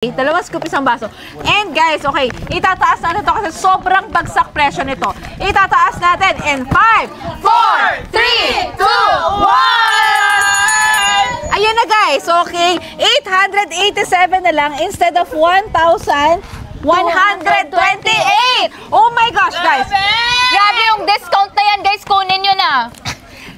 Dalawang scoop isang baso. And guys, okay, itataas natin ito kasi sobrang bagsak presyo nito. Itataas natin in 5, 4, 3, 2, 1! Ayan na guys, okay. 887 na lang instead of 1,128. Oh my gosh, guys. Grabe yung discount na yan, guys. Kunin nyo na.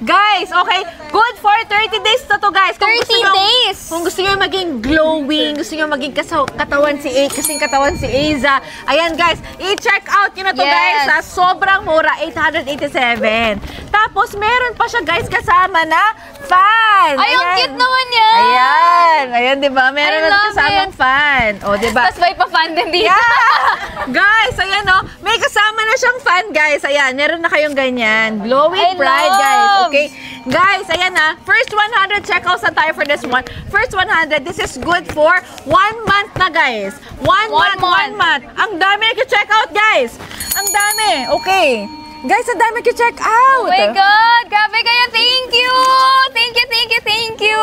Guys, okay, good for 30 days na to, guys. Kung 30 days! Kung gusto nyo maging glowing, gusto nyo maging katawan si kasing katawan si Aiza, ayan guys, i-check out nyo na to, guys. Ha? Sobrang mura, 887. Tapos, meron pa siya, guys, kasama na fan. Ay, ang cute naman yan! Ayan, ayan, diba? Meron na kasamang fan. O, diba? Tapos may pa-fan din dito. Yeah! Guys, ayan o, may kasama na siyang fan, guys. Ayan, meron na kayong ganyan. Glowing Pride, guys. Okay, guys, ayan na. First 100 checkouts na tayo for this one. First 100, this is good for 1 month na, guys. 1 month. Ang dami nag-check out, guys. Ang dami. Okay. Guys, ang dami nag-check out. Oh my God! Grabe kayo. Thank you! Thank you, thank you, thank you!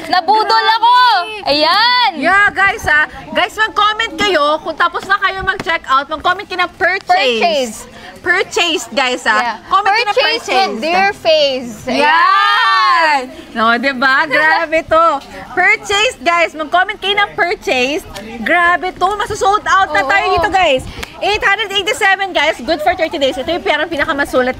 Nabudol ako! Ayan! Yeah, guys, ha. Guys, mag-comment kayo kung tapos na kayo mag-check out. Mag-comment kayo na purchase. Purchase, guys, ha. Yeah. Comment kayo na purchase. With their face. Yan! No, diba? Grabe to. Purchase, guys. Mag-comment kayo ng purchase. Grabe to. Masasold out na tayo dito, guys. 887, guys. Good for 30 days. Ito yung parang pinakamasulat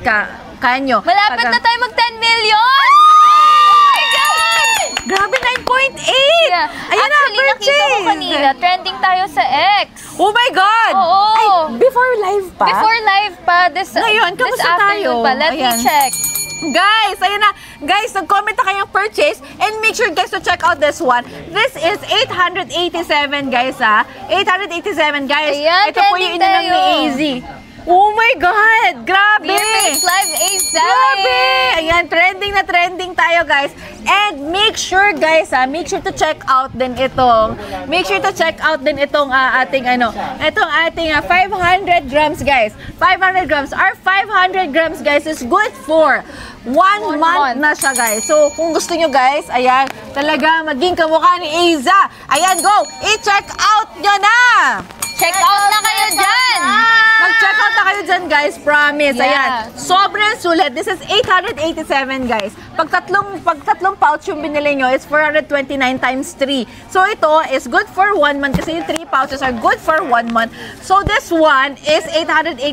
kanyo. Malapit na tayo mag 10 million! Oh my God! Grabe, 9.8! Yeah. Ayan na, actually, nakita ko kanina. Trending tayo sa X. Oh my God! Oo. Ay, before live pa? Before live pa. Ngayon, kamusta tayo? Pa. Let me check. Guys, ayan na. Guys, nag-comment na kayong purchase and make sure guys to check out this one. This is 887 guys, ha. 887 guys. Ayan, ito po yung inanang ni AZ. Oh my God! Grabe! BFX Live 87! Grabe! Ayan, trending na trending tayo, guys. And make sure, guys, ha, make sure to check out din itong, ating, itong ating 500 grams, guys. 500 grams. Our 500 grams, guys, is good for 1 month na siya, guys. So, kung gusto nyo, guys, ayan, talaga maging kamukha ni Aiza. Ayan, go! I-check out nyo na! Check out na kayo dyan! Mag-check out na kayo dyan, guys. Promise. Yeah. Ayan. Sobrang sulit. This is 887, guys. Pag tatlong pouch yung binili nyo, it's 429 times 3. So, ito is good for 1 month kasi yung 3 pouches are good for 1 month. So, this one is 887,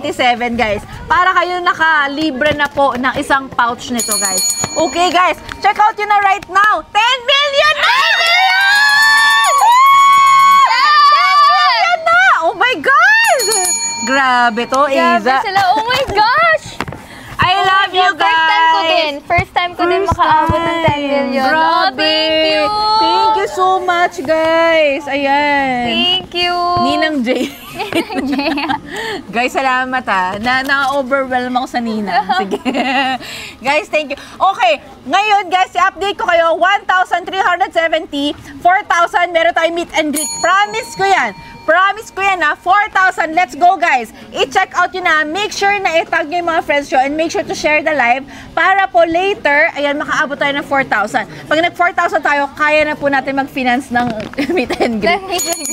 guys. Para kayo nakalibre na po ng isang pouch nito, guys. Okay, guys. Check out yun na right now. 10 million na! 10 million! Oh my God! Grabe to, Aiza. Grabe sila. Oh my gosh! I love you guys! First time ko din makaabot ng 10 million. Grabe! Oh, thank you! Thank you so much, guys! Ayan. Thank you! Ninang J. Guys, salamat ha. Na-overwhelm ako sa Ninang. Sige. Guys, thank you. Okay, ngayon guys, i-update ko kayo. 1,370, 4,000, meron tayong meet and greet. Promise ko yan. Promise ko yan ha, 4,000. Let's go guys. I-check out yun na. Make sure na i-tag nyo yung mga friends nyo and make sure to share the live para po later, ayan, makaabot tayo ng 4,000. Pag nag-4,000 tayo, kaya na po natin mag-finance ng meet and greet.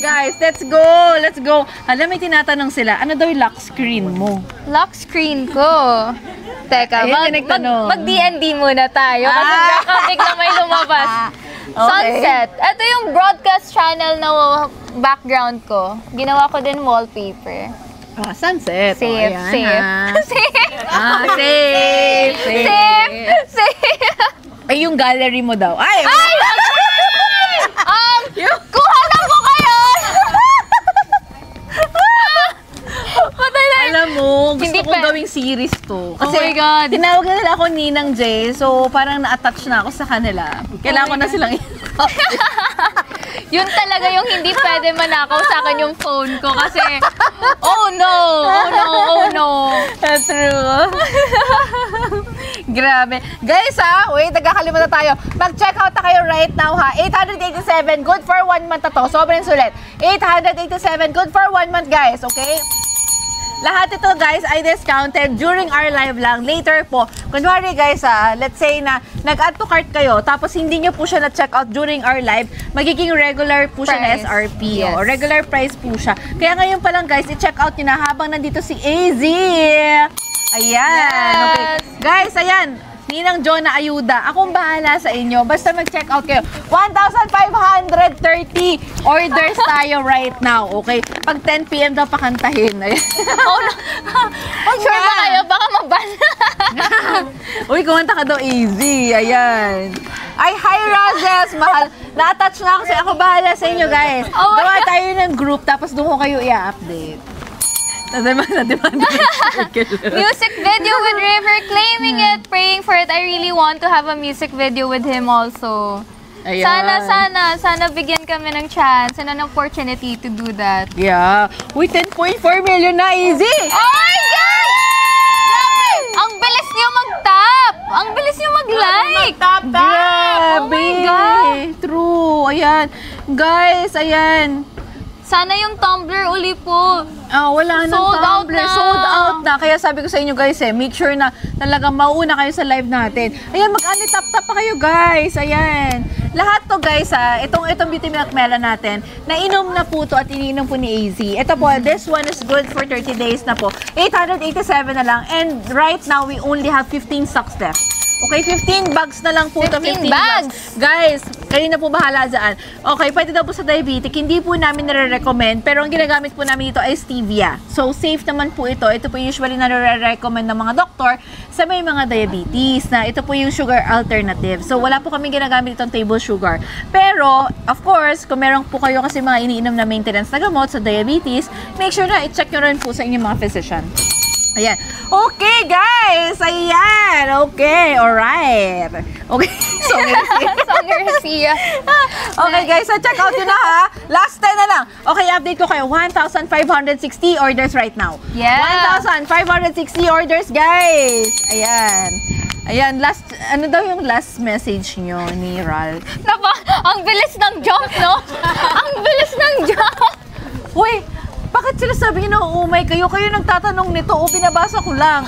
Guys, let's go. Let's go. Alam, may tinatanong sila, ano daw yung lock screen mo? Lock screen ko. Teka, mag-D&D muna tayo kasi baka bigla may lumabas. Okay. Sunset. Ito yung broadcast channel na background ko. Ginawa ko din wallpaper. Sunset. Safe, ayan, safe. Safe. Safe. Ay, yung gallery mo daw. Ay! Kuha na po kayo! Alam mo, gusto kong gawing series to. Kasi, oh my God. tinawag na nila ako Ninang J, so parang na-attach na ako sa kanila. Kailangan ko na silang Yun talaga yung hindi pwede manakaw sa akin yung phone ko kasi, oh no! That's true. Grabe. Guys ha, wait, nagkakalimutan tayo. Mag-check out na kayo right now ha. 887, good for 1 month na to. Sobrang sulit. 887, good for 1 month guys, okay? lahat ito guys ay discounted during our live lang. Later po, kunwari guys let's say na nag-add to cart kayo, tapos hindi nyo po siya na-check out during our live, magiging regular po siya na SRP. Yes. Regular price po siya. Kaya ngayon pa lang guys, i-check out nyo na habang nandito si AZ. Ayan. Yes. Okay. Guys, ayan. Ninang John na ayuda. Akong bahala sa inyo. Basta mag-check out kayo. 1,530 orders tayo right now. Okay? Pag 10 p.m. daw pakantahin. Ayan. Sure ba kayo? Baka maban. Uy, kumanta ka daw easy. Ayan. Ay, hi Razes! Mahal. Na-attach na ako sa ako. Bahala sa inyo, guys. Oh, gawa tayo ng group, tapos doon ko kayo i-update. Music video with River, claiming it, praying for it. I really want to have a music video with him also. Ayan. Sana bigyan kami ng chance and an opportunity to do that. Yeah. Uy, 10.4 million na, easy! Oh my God! Ang bilis niyo mag-tap! Ang bilis niyo mag-like! Grabe! Oh my God! True. Ayan. Guys, ayan. Sana yung Tumblr uli po. Wala nang Sold out Tumblr. na. Sold out na. Kaya sabi ko sa inyo guys make sure na talagang mauna kayo sa live natin. Ayan, mag-tap-tap pa kayo guys. Ayan. Lahat to guys itong beauty milk melon natin, nainom na po to at iniinom po ni AZ. Ito po, this one is good for 30 days na po. 887 na lang. And right now, we only have 15 stocks left. Okay, 15 bags na lang po to. 15 bags. Guys, kayo na po bahala dyan. Okay, pwede daw po sa diabetic. Hindi po namin nare-recommend, pero ang ginagamit po namin dito ay stevia. So, safe naman po ito. Ito po usually nare-recommend ng mga doktor sa may mga diabetes na ito po yung sugar alternative. So, wala po kami ginagamit itong table sugar. Pero, of course, kung meron po kayo kasi mga iniinom na maintenance na gamot sa diabetes, make sure na i-check nyo rin po sa inyong mga physician. Ayan. Okay, guys! Ayan! Okay, alright. Okay, so Garcia. okay, guys, so check out yun na ha. Last 10 na lang. Okay, update ko kayo. 1,560 orders right now. Yeah. 1,560 orders, guys! Ayan. Ayan, last, ano daw yung last message nyo ni Ral? Ang bilis ng jump, no? Ang bilis ng jump! Uy! Bakit sila sabi nyo na uumay kayo? Kayo nagtatanong nito, binabasa ko lang.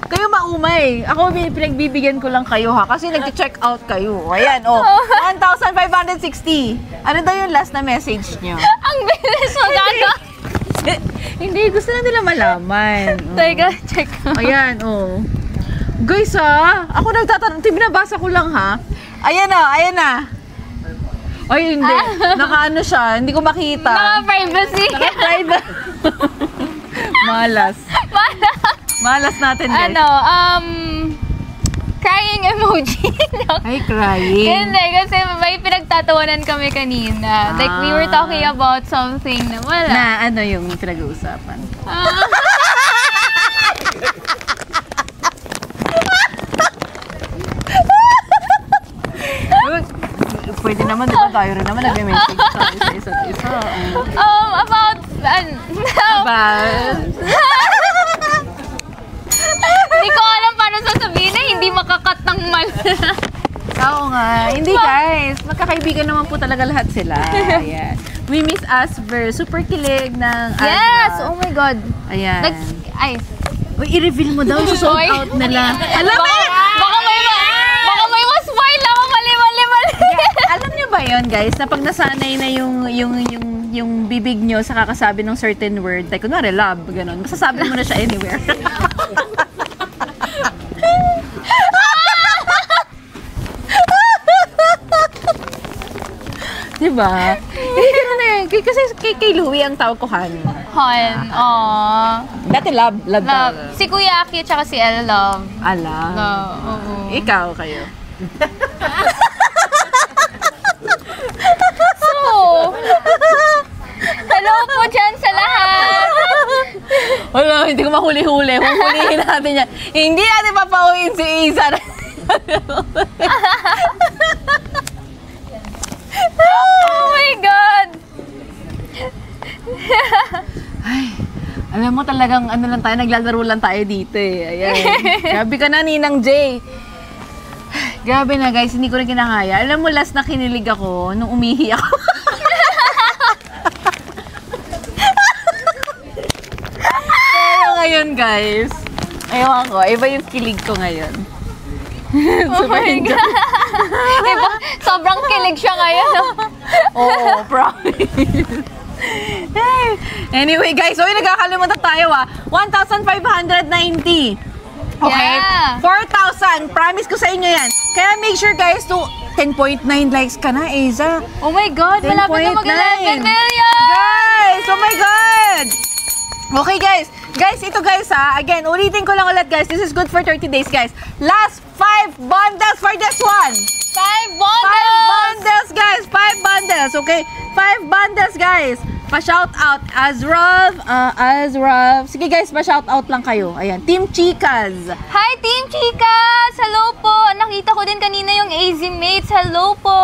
Kayo maumay. Ako pinagbibigyan ko lang kayo ha, kasi nag-check out kayo. Ayan, 1,560. Ano daw yung last na message nyo? Ang bilis mo, gaga! Hindi, gusto na nila malaman. Teka, check. Ayan, Guys ako nagtatanong, binabasa ko lang ha. Ayan na. Ay, hindi. Naka-ano siya, hindi ko makita. Naka-privacy. Naka-private. Malas natin, guys. Crying emoji. Ay, crying. Hindi, kasi may pinagtatawanan kami kanina. Like, we were talking about something na wala. Na ano yung pinag-uusapan? Pwede naman, di ba? Tayo rin naman nag-message sa isa't isa. About... Hindi ko alam paano sasabihin na hindi makakat ng mal. Oo nga. Hindi guys. Magkakaibigan naman po talaga lahat sila. Ayan. We miss Asper. Super kilig ng Asper. Yes! Oh my God. Ayan. Uy, i-reveal mo daw. Sold out na lang. Alam mo! Baka may ma-spoil ako. Mali. Alam niyo ba yun, guys, na pag nasanay na yung bibig nyo sa kakasabi ng certain word, like, kunwari, love, gano'n, masasabi mo na siya anywhere. Diba? Hindi gano'n na yun. Kasi kay Louie ang tawag ko Han. Han, Dati love daw. Si Kuya Aki at si El Love. Alam. Ikaw kayo. Hello po dyan sa lahat! Wala, hindi ko mahuli-huli. Huhulihin natin yan. Hindi natin papauwiin si Isa. Oh my God! Ay, alam mo talagang ano lang tayo, naglalaro lang tayo dito eh. Ayan. Grabe ka na, Ninang J. Grabe na guys, hindi ko na kinakaya. Alam mo, last na kinilig ako nung umihi ako. ngayon, guys. Ewan ko, iba yung kilig ko ngayon. Super enjoy. Diba? Sobrang kilig siya ngayon. Oo, promise. Anyway, guys, so nagkakalimutan tayo 1,590. Okay? Yeah. 4,000. Promise ko sa inyo yan. Kaya make sure, guys, to 10.9 likes ka na, Aza. Oh my God, malapit na 10.9. mag-11 million! Guys! Oh my God! Okay, guys. Guys, ito guys again, ulitin ko lang ulit guys. This is good for 30 days, guys. Last 5 bundles for this one. 5 bundles! 5 bundles, guys. 5 bundles, okay? 5 bundles, guys. Pa-shout out. Azrav. Sige guys, pa-shout out lang kayo. Ayan. Team Chicas. Hi, Team Chicas! Hello po! Nakita ko din kanina yung AZ Mates. Hello po!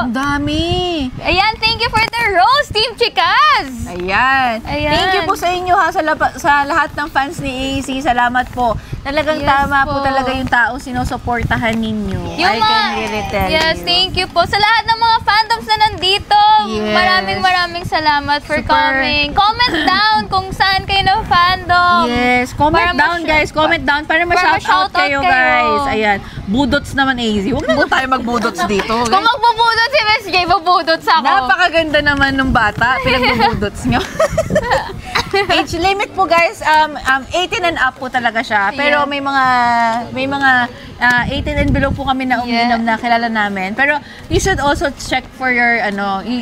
Ang dami. Ayan, thank you for the rose, Team Chicas! Ayan. Ayan. Thank you po sa inyo sa lahat ng fans ni AZ. Salamat po. Talagang Yes tama po po. talaga yung taong sinusuportahan ninyo. Yung I can really tell yes, you. thank you po. Sa lahat ng mga fandoms na nandito, Yes. maraming salamat for Super. coming. Comment down kung saan kayo ng fandom. Yes, comment Para down guys, comment down para ma-shoutout kayo guys. Ayan, budots naman AZ. Huwag naman tayo magbudots dito. Kung magbubudot si Miss J, bubudots ako. Napakaganda naman ng bata, pinagbubudots nyo. Age limit po guys, 18 and up po talaga siya. Pero may mga 18 and below po kami na uminom na kilala namin. Pero you should also check for your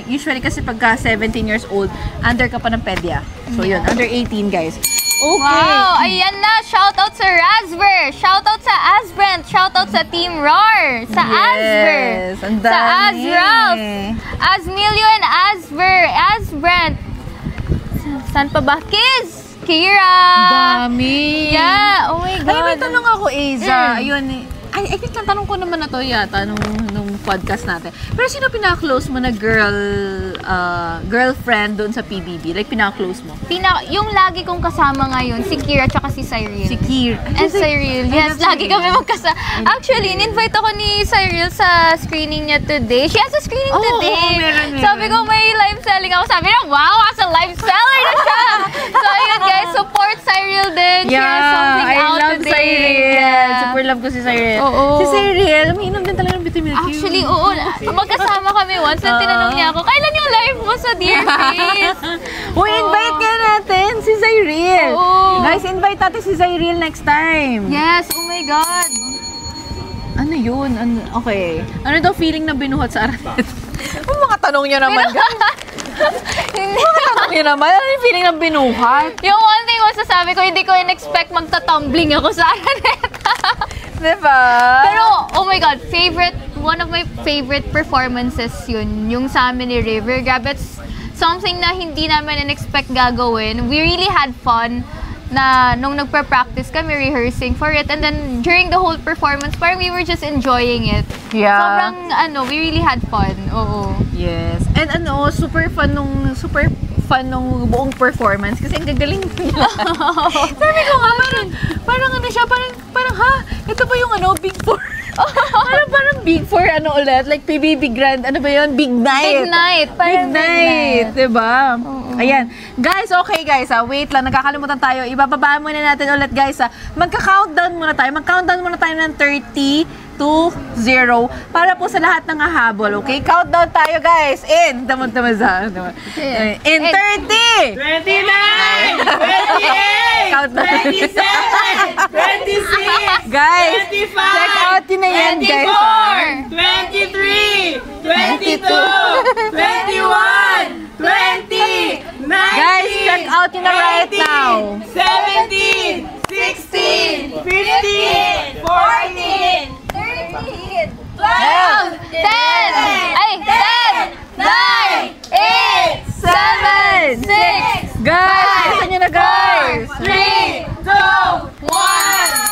usually kasi pagka 17 years old, under ka pa ng pedya. So yun, under 18 guys. Okay. Wow, ayan na. Shoutout sa Razver. Shoutout sa Asbrent. Shoutout sa Team Roar. Sa Asver. ang Sa dami. Azralf. Asmilio and Asver. Asbrent. Saan pa ba? Kiz. Kira. Dami. Yeah. Oh my God. Ay, may tanong ako, Aza. Ayun, I think tanong ko naman na to yata nung podcast natin. Pero sino pinaka-close mo na girlfriend doon sa PBB? Like, pinaka-close mo? Yung lagi kong kasama ngayon, si Kira tsaka si Cyril. Si Kir. And Cyril. Yes, lagi kami magkasama. Actually, in-invite ako ni Cyril sa screening niya today. She has a screening today. Meron. Sabi ko, may live selling ako. Sabi niya, wow, as a live seller na siya. So, ayun guys, support Cyril din. She has something out I love today. Cyril. Yeah. Super love ko si Cyril. Oo. Si Cyril, umiinom din talaga ng vitamin Q. Actually, oo. Magkasama kami once na tinanong niya ako, kailan yung live mo sa Dear Face? Uy, invite ka natin si Cyril. Oo. Guys, invite natin si Cyril next time. Yes, oh my God. Ano yun? Okay. Ano daw feeling na binuhat sa Aranet? Ang mga tanong niyo naman, guys. Mga tanong niyo naman. Ano yung feeling na binuhat? Yung one thing masasabi ko, hindi ko in-expect magta-tumbling ako sa Araneta. Diba? Pero, oh my God, one of my favorite performances yun, yung sa amin ni River. Grabe, it's something na hindi namin in-expect gagawin. We really had fun na nung nagpa-practice kami, rehearsing for it. And then, during the whole performance, parang we were just enjoying it. Yeah. Sobrang, we really had fun. Oo. Yes. And super fun nung buong performance kasi ang gagaling nila. Sabi ko nga, parang ano siya, parang ha? Ito ba yung Big Four? parang Big Four ulit? Like PBB Grand, ano ba yun? Big Night. Big Night. Big Night. Diba? Ayan. Guys, okay guys, wait lang, nakakalimutan tayo. Ibababa muna natin ulit guys. Magka-countdown muna tayo. Mag-countdown muna tayo ng 30, 2, 0 para po sa lahat ng hahabol, okay? Countdown tayo, guys. In 30, 29, 28, countdown. 27, 26, Guys, 25, check out yun na yan, guys. 23, 22, 21, 20, 19, Guys, check out yun na right now. 17, 16, 15, 14, 13, 12, 10, 9, 8, 7, 6, Guys, gusto nyo na, guys. 3, 2, 1.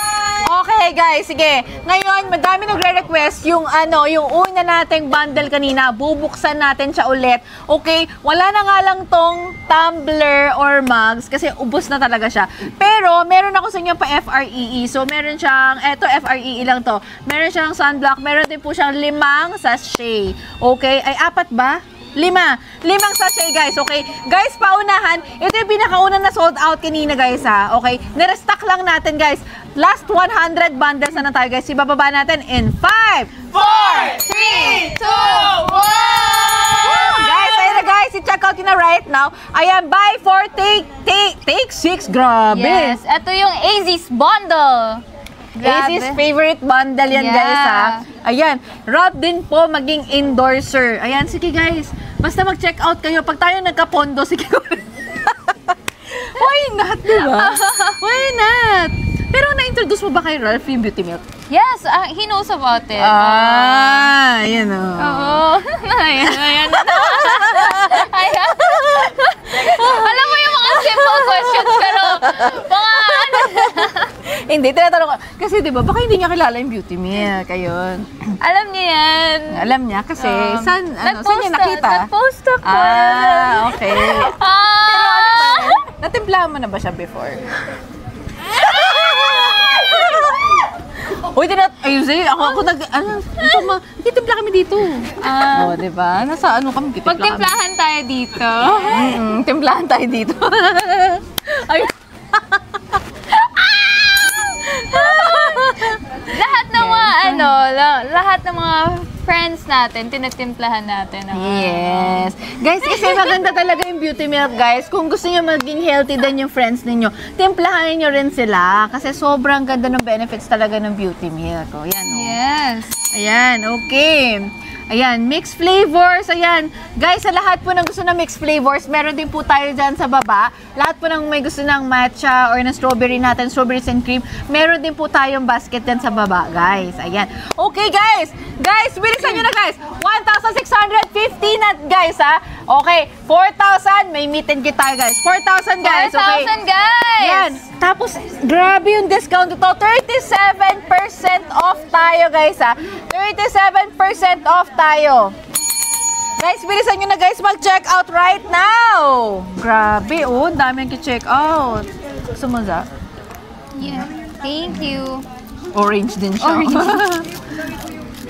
Okay, guys, sige. Ngayon, madami nagre-request yung una nating bundle kanina. Bubuksan natin siya ulit. Okay? Wala na nga lang tong tumbler or mugs kasi ubos na talaga siya. Pero, meron ako sa inyo pa FREE. So, meron siyang, FREE lang to. Meron siyang sunblock. Meron din po siyang 5 sachet. Okay? Ay, 4 ba? Limang sachet, guys, okay? Guys, paunahan, ito yung pinakauna na sold out kanina, guys, ha? Okay? Nirestock lang natin, guys. Last 100 bundles na tayo, guys. Ibababa natin in 5, 4, 3, 2, 1! Guys, ayun na, guys. I-check out yun na right now. Ayan, buy 4, take 6. Grabe. Yes, ito yung AZ's bundle. AZ's favorite bundle yan, guys, ha? Ayan, Rob din po maging endorser. Ayan, sige, guys. Basta mag-check out kayo. Pag tayo nagka-pondo, sige. Why not, diba? Why not? Pero na-introduce mo ba kay Ralph yung beauty milk? Yes, he knows about it. Ayan o. Oo. Ayan. Ayan. Alam mo yung mga simple questions, pero mga ano. Hindi, tinatanong ko. Kasi diba, baka hindi niya kilala yung beauty milk. Ayun. Alam niya yan. Alam niya kasi, saan niya nakita? Nag-post ako. Okay. Pero ano ba, natimplahan mo na ba siya before? Uy, ayun, ako titimpla kami dito. Diba? Nasa ano kami, titimpla kami. Pagtimplahan tayo dito. Timplahan tayo dito. Ayun. Lahat ng mga friends natin, tinatimplahan natin. Yes. Guys, kasi maganda talaga yung beauty milk, guys. Kung gusto niyo maging healthy din yung friends ninyo, timplahan niyo rin sila. Kasi sobrang ganda ng benefits talaga ng beauty milk. O, yan, o. Yes. Ayan, okay. Ayan, mixed flavors. Ayan. Guys, sa lahat po ng gusto ng mixed flavors, meron din po tayo dyan sa baba. Lahat po ng may gusto ng matcha or ng strawberry natin, strawberries and cream, meron din po tayong basket dyan sa baba, guys. Ayan. Okay, guys. Guys, bilisan nyo na, guys. 1,650 na, guys, ha? Okay. 4,000. May meet and greet tayo, guys. 4,000, guys. 4,000, guys. Ayan. Tapos, grabe yung discount ito. 37% off tayo, guys, ha? 37% off tayo. Guys, bilisan nyo na, guys, mag-check out right now. Grabe, oh. Dami yung check out. Gusto mo, Za? Yeah. Thank you. Orange din siya. Orange.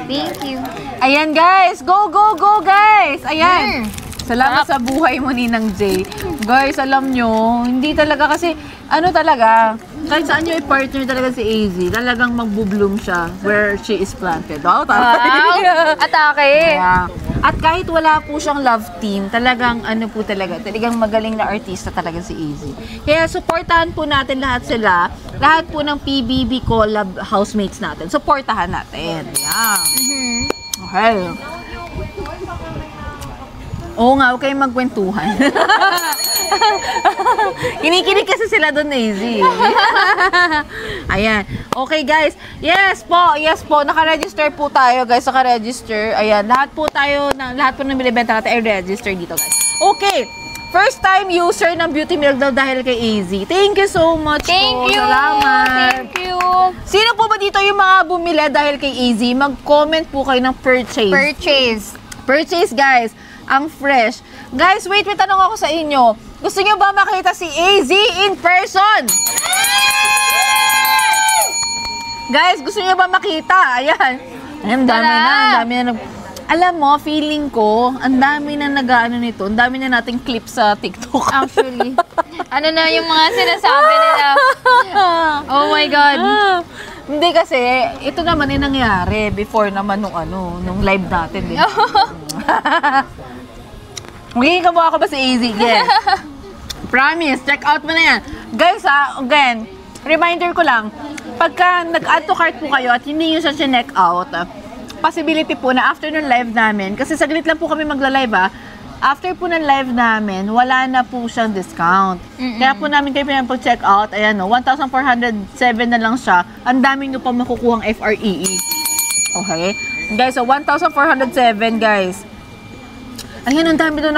Thank you. Ayan, guys. Go, go, go, guys. Ayan. Salamat sa buhay mo, Ninang J. Guys, alam nyo, hindi talaga kasi, ano talaga, kahit saan nyo i-partner talaga si AZ, talagang magbo-bloom siya where she is planted. Oh, Atake. yeah. At kahit wala po siyang love team, talagang ano po talaga, talagang magaling na artista talaga si AZ. Kaya supportahan po natin lahat sila, lahat po ng PBB collab housemates natin. Supportahan natin. Yeah. Okay. Oo nga, huwag kayong magkwentuhan. Kinikinig kasi sila doon, AZ. Ayan. Okay, guys. Yes po. Naka-register po tayo, guys. Naka-register. Ayan. Lahat po ng binibenta natin ay register dito, guys. Okay. First time user ng Beauty Milk daw dahil kay AZ. Thank you so much po. Thank you. Salamat. Thank you. Sino po ba dito yung mga bumili dahil kay AZ? Mag-comment po kayo ng purchase. Purchase, guys. Ang fresh. Guys, wait, may tanong ako sa inyo. Gusto nyo ba makita si AZ in person? Guys, gusto nyo ba makita? Ayan. Ayan, dami na. Alam mo, feeling ko, ang dami na nag-ano nito. Ang dami na nating clips sa TikTok. Actually. Ano na yung mga sinasabi nila? Oh my God. Hindi kasi, ito naman yung nangyari before naman nung live natin. Magiging kamukha ko ba si AZ? Yes. Promise, check out mo na yan. Guys, again, reminder ko lang, pagka nag-add to cart po kayo at hindi nyo siya check out, possibility po na after ng live namin, kasi saglit lang po kami magla-live after po ng live namin, wala na po siyang discount. Kaya po namin kayo pinapag-check out, ayan 1,407 na lang siya, ang dami nyo pa makukuhang FREE. Okay? Guys, so 1,407 guys. Ayan, ang dami daw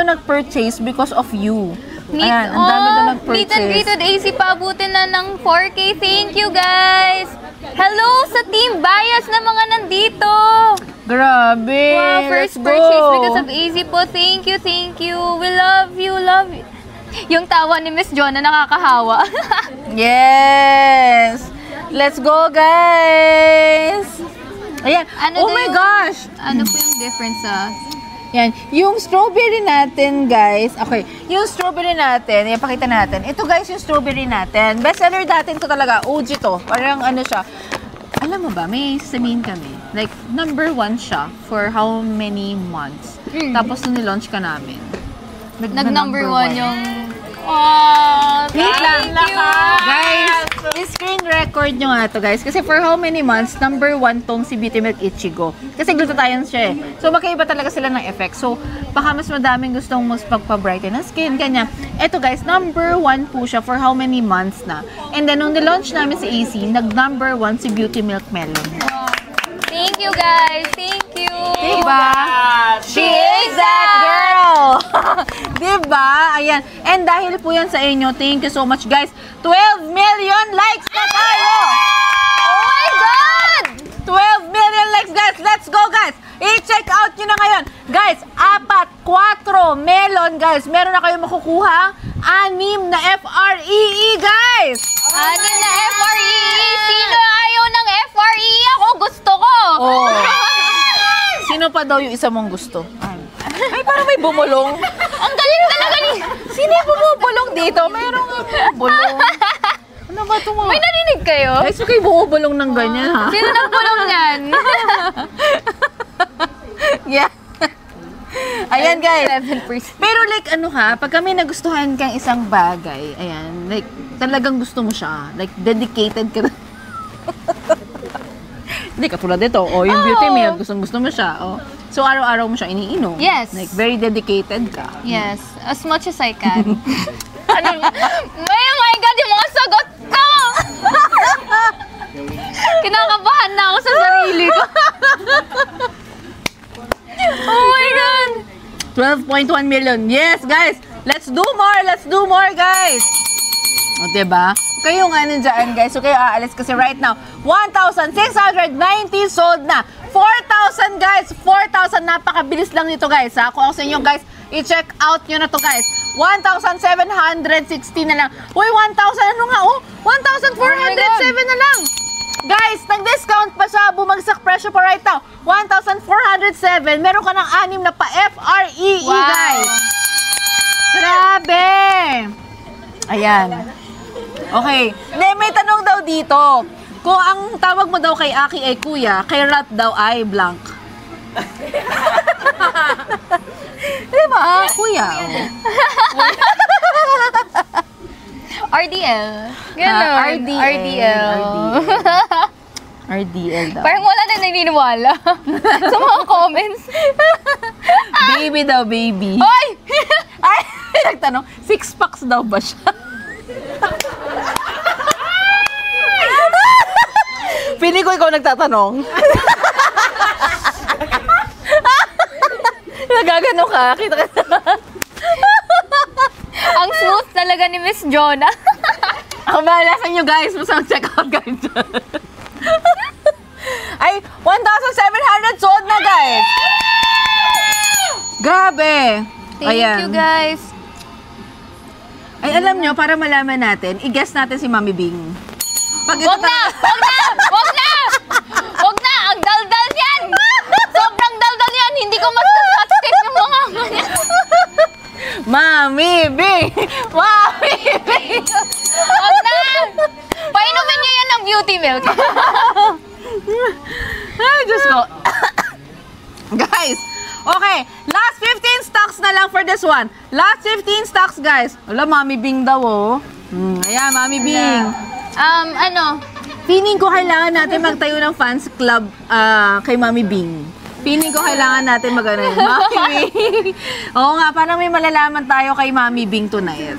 nag-purchase because of you. Ayan, ang dami daw nag-purchase. Meet and greet with AC paabutin na ng 4K. Thank you, guys! Hello sa Team Bias na mga nandito! Grabe! Wow, first purchase because of AC po. Thank you, thank you. We love you, love you. Yung tawa ni Miss Jonah nakakahawa. Yes! Let's go, guys! Ayan. Ano oh my gosh! Ano po yung difference sa... Yan. Yung strawberry natin, guys. Okay. Yung strawberry natin, ipakita natin. Ito, guys, yung strawberry natin. Bestseller natin to talaga. OG to. Parang ano siya. Alam mo ba, may sasabihin kami. Like, number 1 siya for how many months. Tapos, nung nilaunch ka namin. Nag-number 1 yung... Oh, Wait lang. thank you. Guys, i-screen record nyo nga to, guys. Kasi for how many months, number 1 tong si Beauty Milk Ichigo. Kasi glutathione siya eh. So, magkaiba talaga sila ng effect. So, baka mas madaming gustong mas pagpa-brighten ng skin, ganyan. Eto, guys, number 1 po siya for how many months na. And then, nung nilaunch namin si AC, nag-number 1 si Beauty Milk Melon. Thank you, guys. Thank you. Diba? She is that girl! Diba? Ayan. And dahil po yan sa inyo, thank you so much, guys. 12 million likes na tayo! Oh my God! 12 million likes, guys! Let's go, guys! I-check out nyo na ngayon. Guys, 4 melon, guys. Meron na kayo makukuha 6 na FREE, guys! 6 na FREE. Sino ayaw ng FREE? Ako gusto ko. Oh. Sino pa daw yung isa mong gusto? Ay, parang may bumulong. Ang galing talaga ni... Sino yung bumubulong dito? Mayroong bumulong. Ano ba ito mga? May narinig kayo? Ay, so kayo bumubulong ng ganyan, ha? Sino nang bulong yan? Yeah. Ayan, guys. 7%. Pero like, ano ha, pag kami nagustuhan kang isang bagay, ayan, like, talagang gusto mo siya. Like, dedicated ka na. Hindi, katulad dito. Oh, yung beauty milk, gusto mo siya. Oh. So, araw-araw mo siya iniinom. Yes. Like, very dedicated ka. Yes, as much as I can. Ano? Oh my God, yung mga sagot ko! Kinakabahan na ako sa sarili ko. Oh my God! 12.1 million. Yes, guys! Let's do more! Let's do more, guys! O, diba? Kayo nga nandiyan, guys. So, kayo aalis kasi right now, 1,690 sold na. 4,000, guys. 4,000. Napakabilis lang nito, guys. Ha? Kung ako sa inyo, guys, i-check out nyo na to, guys. 1,760 na lang. Uy, 1,000 ano nga, oh? 1,407 na lang. Guys, nag-discount pa siya. Bumagsak presyo pa right now. 1,407. Meron ka ng 6 na pa FREE, guys. Grabe. Ayan. Okay. Hindi, may tanong daw dito. Kung ang tawag mo daw kay Aki ay kuya, kay Rat daw ay blank. Diba? Kuya. Oh. RDL. Ganon. RDL. RDL daw. Parang wala na naniniwala sa mga comments. Baby daw, baby. Hoy! Ay, nagtanong, 6 packs daw ba siya? Pili ko ikaw nagtatanong. Nagagano ka, kita ka. Ang smooth talaga ni Miss Jonah. Ako bahala sa inyo, guys. Basta mag-check out kayo dyan. Ay, 1,700 sold na, guys. Grabe. Thank you, guys. Ay, alam nyo, para malaman natin, i-guess natin si Mami Bing. Pag ito Wag na! Wag na! Wag na! Wag na! Ang daldal yan! Sobrang daldal yan! Hindi ko mas-sustain yung mga ganyan. Mami Bing! Mami Bing! Wag na! Painumin niyo yan ng beauty milk. Ay, Diyos ko. Guys, okay. Last 15 stocks na lang for this one. Last 15 stocks, guys. Wala, Mami Bing daw, oh. Ayan, Mami Bing. Ano? Feeling ko kailangan natin magtayo ng fans club kay Mami Bing. Feeling ko kailangan natin mag-ano yun. Mami Bing. Oo nga, parang may malalaman tayo kay Mami Bing tonight.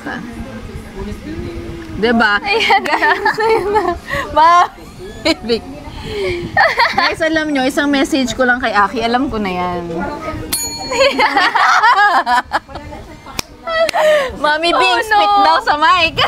Diba? Ayan na. Mami Bing. Guys, alam nyo, isang message ko lang kay Aki. Alam ko na yan. Mami Bing, spit daw sa mic.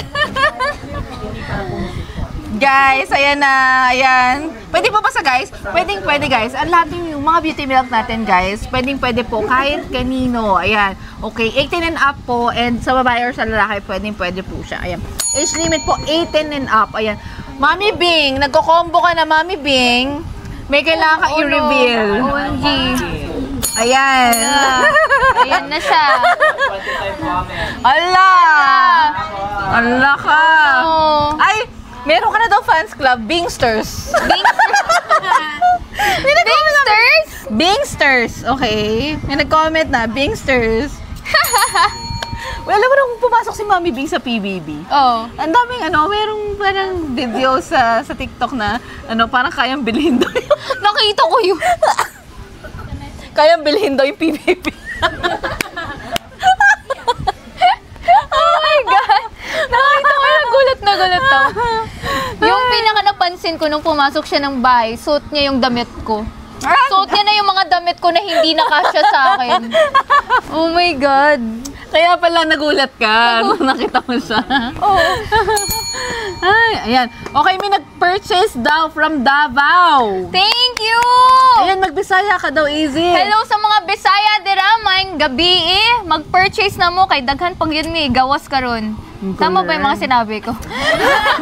Guys, ayan na, ayan. Pwede po ba sa guys? Pwede guys. Ang lahat yung mga beauty milk natin, guys. Pwede po kahit kanino. Ayan. Okay, 18 and up po. And sa babae or sa lalaki, pwede po siya. Ayan. Age limit po, 18 and up. Ayan. Mami Bing, nagko-combo ka na, Mami Bing. May kailangan ka i-reveal. OMG. Ayan. Ayan na siya. Ala! Ala ka! Oh. Ay! Meron ka na daw fans club, Bingsters. Bingsters? Bingsters, okay. May nag-comment na, Bingsters. Well, alam mo nung pumasok si Mami Bing sa PBB. Oh. Ang daming merong parang video sa TikTok na parang kayang bilhin daw yung... Nakita ko yun. Kayang bilhin daw yung PBB. Oh my God! Nakita ko yun. Gulat na gulat ako. Yung pinaka napansin ko nung pumasok siya ng bahay, suot niya yung damit ko. Suot niya na yung mga damit ko na hindi nakasya sa akin. Oh my God. Kaya pala nagulat ka nung nakita mo siya. Oh. Ay, ayan. Okay, may nag-purchase daw from Davao. Thank you! Ayan, magbisaya ka daw, Easy. Hello sa mga Bisaya diraman, gabi mag-purchase na mo kay daghan pag yun may gawas karon. Tama ba yung mga sinabi ko?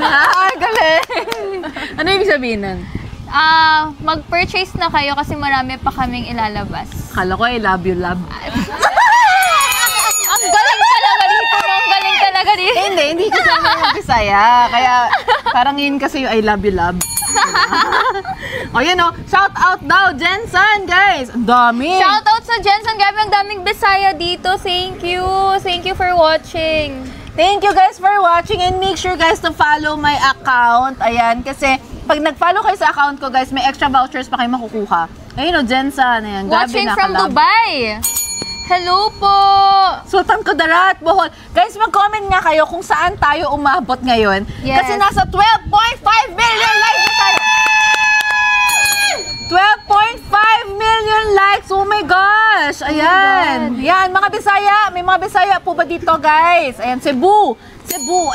Ay, galing! Ano ibig sabihin nun? Mag-purchase na kayo kasi marami pa kaming ilalabas. Akala ko, I love you, love. Ang galing talaga dito, no? Ang galing talaga dito. Hindi kasi mga Bisaya. Kaya parang yun kasi yung I love you, love. O yan o, shout out daw, Jensen, guys. Ang dami. Shout out sa Jensen, grabe ang daming Bisaya dito. Thank you. Thank you for watching. Thank you guys for watching and make sure guys to follow my account. Ayan, kasi pag nag-follow kayo sa account ko guys, may extra vouchers pa kayo makukuha. Ayun o, Jensen. Ayan, Watching from Dubai. Hello po! Sultan Kudarat, Bohol. Guys, mag-comment nga kayo kung saan tayo umabot ngayon. Yes. Kasi nasa 12.5 million likes na tayo. 12.5 million likes! Oh my gosh! Ayan. Yan, mga Bisaya. May mga Bisaya po ba dito, guys? Ayan, Cebu.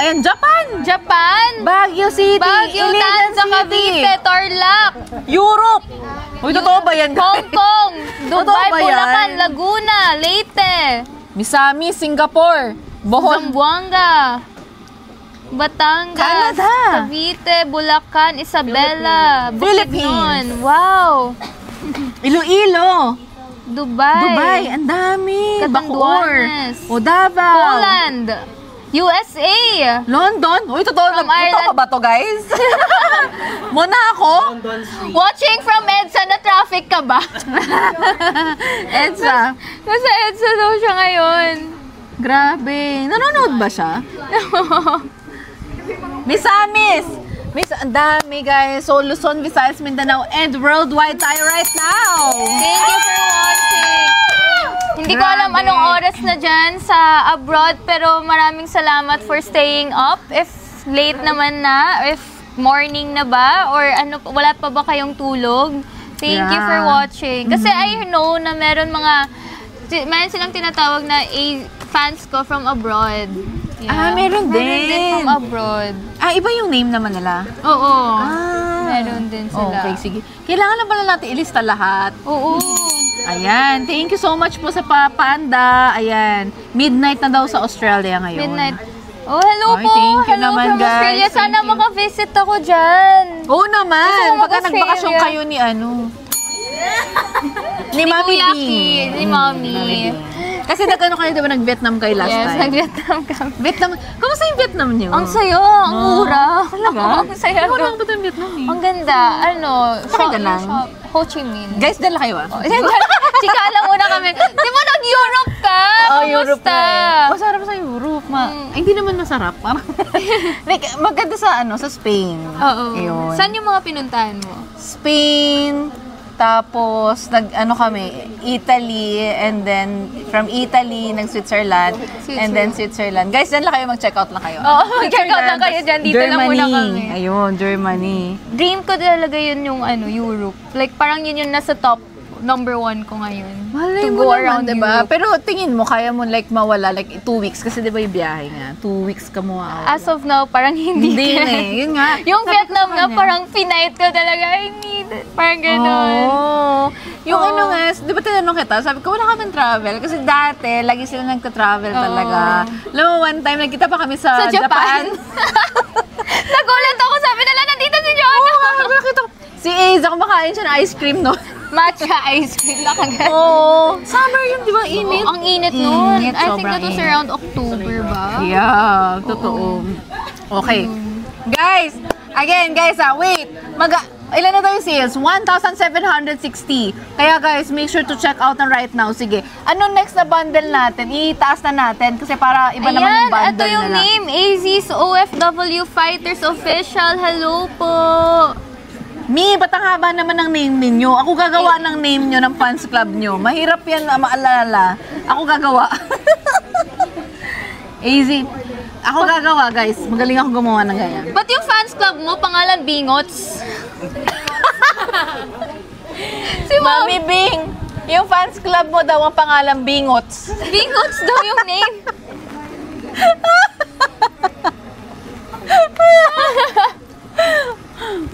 Ayan, Japan. Baguio City. Baguio, Iligan Tanza, Cavite, Tarlac. Europe. Uy, totoo ba yan? Hong Kong, Totoo Dubai, ba yan? Bulacan, Laguna, Leyte, Misamis, Singapore. Bohol. Zamboanga, Batangas, Canada. Cavite, Bulacan, Isabela, Philippines. Bukidnon. Wow! Iloilo. Dubai, Ang dami. Catanduanes. Bacoor. O, Davao. Poland, USA, London. Uy, totoo From na. Ireland. Totoo ba to, guys? Monaco. watching from EDSA, na traffic ka ba? EDSA. Nasa EDSA daw siya ngayon. Grabe. Nanonood ba siya? Misamis. Ang dami, guys. So, Luzon, Visayas, Mindanao, and worldwide tayo right now. Thank you for watching. Hindi ko alam Grabe. anong oras na dyan sa abroad, pero maraming salamat for staying up. If late naman na, if morning na ba, or ano, wala pa ba kayong tulog? Thank you for watching. Kasi I know na meron silang tinatawag na fans ko from abroad. Meron din. Meron din from abroad. Iba yung name naman nila. Oo. Meron din sila. Okay, sige. Kailangan lang pala natin ilista lahat. Oo. Ayan. Thank you so much po sa Panda. Ayan. Midnight na daw sa Australia ngayon. Midnight. Oh, hello Ay, po. thank you Hello naman, from guys. Australia. Sana Thank you. makavisit ako dyan. Oo naman. Gusto ko Pagka mag-Australia. nagbakasyon kayo ni ni Mami Kuya B. Ki, ni Mami. Kasi nag-ano kayo, di ba? Nag-Vietnam kayo last Yes, time. nag-Vietnam kami. Vietnam. Kamusta yung Vietnam niyo? Ang sayo, ang mura. Talaga? Ang saya. Wala akong punta ng Vietnam eh. Ang ganda. Sakay ka lang? Ho Chi Minh. Guys, dala kayo ah. Chika, alam muna kami. Di ba nag-Europe ka? Europe Kamusta? na. Masarap sa Europe. Ay, hindi naman masarap. Parang like, maganda sa sa Spain. Oo. Ayun. Saan yung mga pinuntahan mo? Spain, tapos kami, Italy, and then from Italy, Switzerland, and then Switzerland. Guys, dyan lang kayo, mag-check out lang kayo. Oo, mag-check out lang kayo dyan. Dito lang muna kami. Ayun, Germany. Dream ko talaga yun yung Europe. Like, parang yun yung nasa top number 1 ko ngayon. Malay to mo go naman, around diba? Europe. Pero tingin mo, kaya mo like mawala like 2 weeks kasi diba yung biyahe nga? 2 weeks ka mo As of now, parang hindi. Hindi na eh. Yun nga. Yung Sabi ko Vietnam sa nga, kanya. parang pinight ko talaga. I need it. Parang gano'n. Oo. Yung Oo. nga, di ba tinanong kita? Sabi ko, wala ka bang travel? Kasi dati, lagi sila nagta-travel talaga. Alam mo, one time, nagkita pa kami sa Japan. Nagulat ako, sabi nila, nandito si Jonah. Oo, nakita ko. Si Aza, kumakain siya ng ice cream, no? Matcha ice cream na kagad. Oo. Summer yun, di ba? Init. Ang init nun. Init, I think sobrang that was init. around October ba? Yeah, totoo. Okay. Guys, again, guys, wait. Ilan na tayo sales? 1,760. Kaya guys, make sure to check out na right now. Sige. Ano next na bundle natin? Itaas na natin kasi para iba naman yung bundle ito yung na lang. name. AZ's OFW Fighters Official. Hello po. Mi, ba't ang haba naman ng name ninyo? Ako gagawa ng name nyo ng fans club nyo. Mahirap yan maalala. Ako gagawa. AZ. Ako gagawa, guys. Magaling ako gumawa ng ganyan. Ba't yung fans club mo, pangalan Bingots? Si Mami Bing, yung fans club mo daw ang pangalan Bingots. Bingots daw yung name.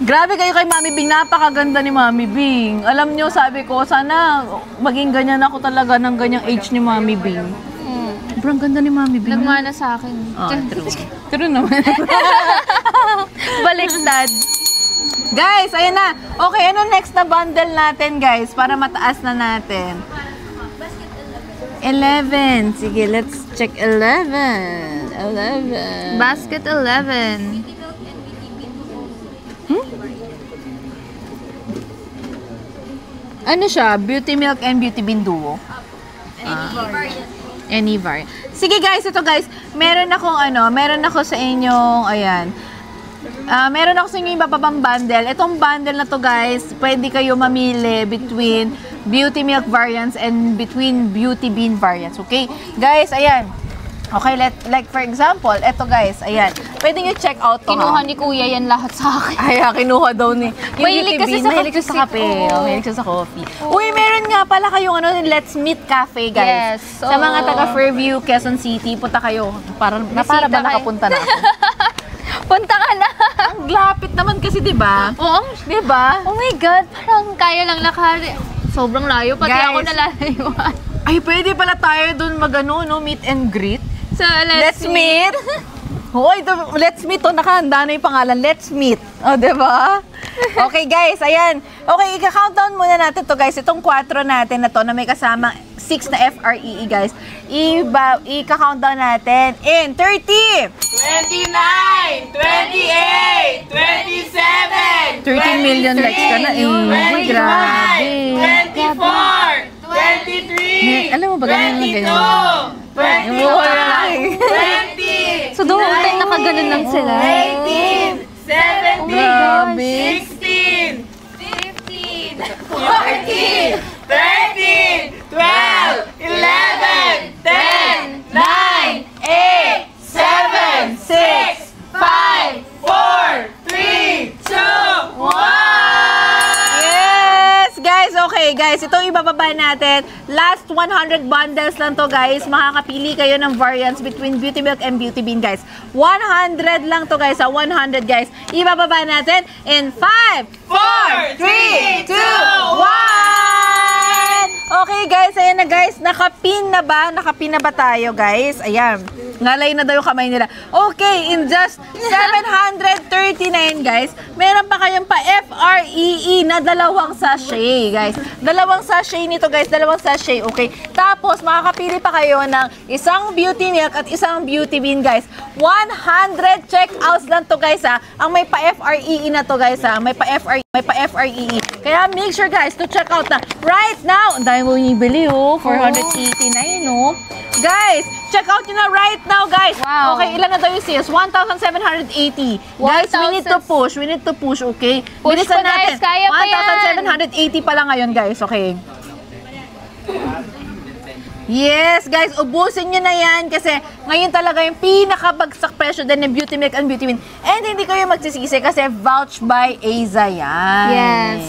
Grabe kayo kay Mami Bing. Napakaganda ni Mami Bing. Alam nyo, sabi ko, sana maging ganyan ako talaga ng ganyang age ni Mami Bing. Sobrang ganda ni Mami Bing. Nagmana sa akin. Oh, true. True naman. Baliktad. Guys, ayan na. Okay, ano next na bundle natin, guys? Para mataas na natin. 11. Sige, let's check 11. 11. Basket 11. Ano siya? Beauty Milk and Beauty Bean Duo? Any variant. Sige guys, ito guys. Meron ako sa inyong, ayan. Meron ako sa inyo yung bababang bundle. Itong bundle na to guys, pwede kayo mamili between Beauty Milk variants and between Beauty Bean variants. Okay? Guys, ayan. Okay, like for example, eto guys, ayan. Pwede nyo check out to. Kinuha ni Kuya yan lahat sa akin. Ay, kinuha daw ni. Mahilig kasi sa mahilig siya sa kape. Oo. Mahilig siya sa coffee. Uy, meron nga pala kayong Let's Meet Cafe, guys. Yes. Sa mga Oo. taga Fairview, Quezon City, punta kayo. Para ba kayo. nakapunta na ako? Punta ka na. Ang lapit naman kasi, di ba? Oo. Di ba? Oh my God, parang kaya lang lakari. Sobrang layo, pati Guys. ako nalalayuan. Ay, pwede pala tayo dun meet and greet. So, Let's meet. Hoy, let's meet to. Nakahanda na yung pangalan. Let's meet. O, diba? Okay, guys. Ayan. Okay, ika-countdown muna natin to guys. Itong 4 natin na to na may kasama 6 na FREE, guys. Ika-countdown natin in 30, 29, 28, 27, 13 million likes ka na. Uy, grabe. 24, 23, Alam mo ba, ganyan lang ganyan. 22, 20, So, doon tayo nakaganon lang sila. 18, 17, Grabe. 16, 15, 14, 13, 12, 11, 10, 9, 8, 7, 6, 5, 4, 3, 2, 1! Yes! Guys, okay guys, ito yung ibababa natin. Last 100 bundles lang to guys. Makakapili kayo ng variants between Beauty Milk and Beauty Bean guys. 100 lang to guys, 100 guys. Ibababa natin in 5, 4, 3, 2, 1! Okay guys, ayan na guys. Nakapin na ba? Nakapin na ba tayo guys? Ayan. Ngalay na daw yung kamay nila. Okay, in just 739 guys, meron pa kayong pa FREE na 2 sachet guys. 2 sachet nito guys, 2 sachet, okay? Tapos makakapili pa kayo ng isang Beauty Milk at isang Beauty Bean guys. 100 checkouts lang to guys ha. Ang may pa FREE na to guys ha. May pa FREE. Kaya make sure guys to check out na right now. Ang dami mo bibili oh. 489 no. Guys, check out nyo na right now, guys. Wow. Okay, ilan na daw yung sales? 1,780. Guys, we need to push. We need to push, okay? Push Bilisan ko, guys. Kaya pa yan. 1,780 pa lang ngayon, guys. Okay. Yes, guys. Ubusin nyo na yan kasi ngayon talaga yung pinakabagsak presyo din ng Beauty Milk and Beauty Bean. And hindi kayo magsisisi kasi vouched by Aza yan. Yes.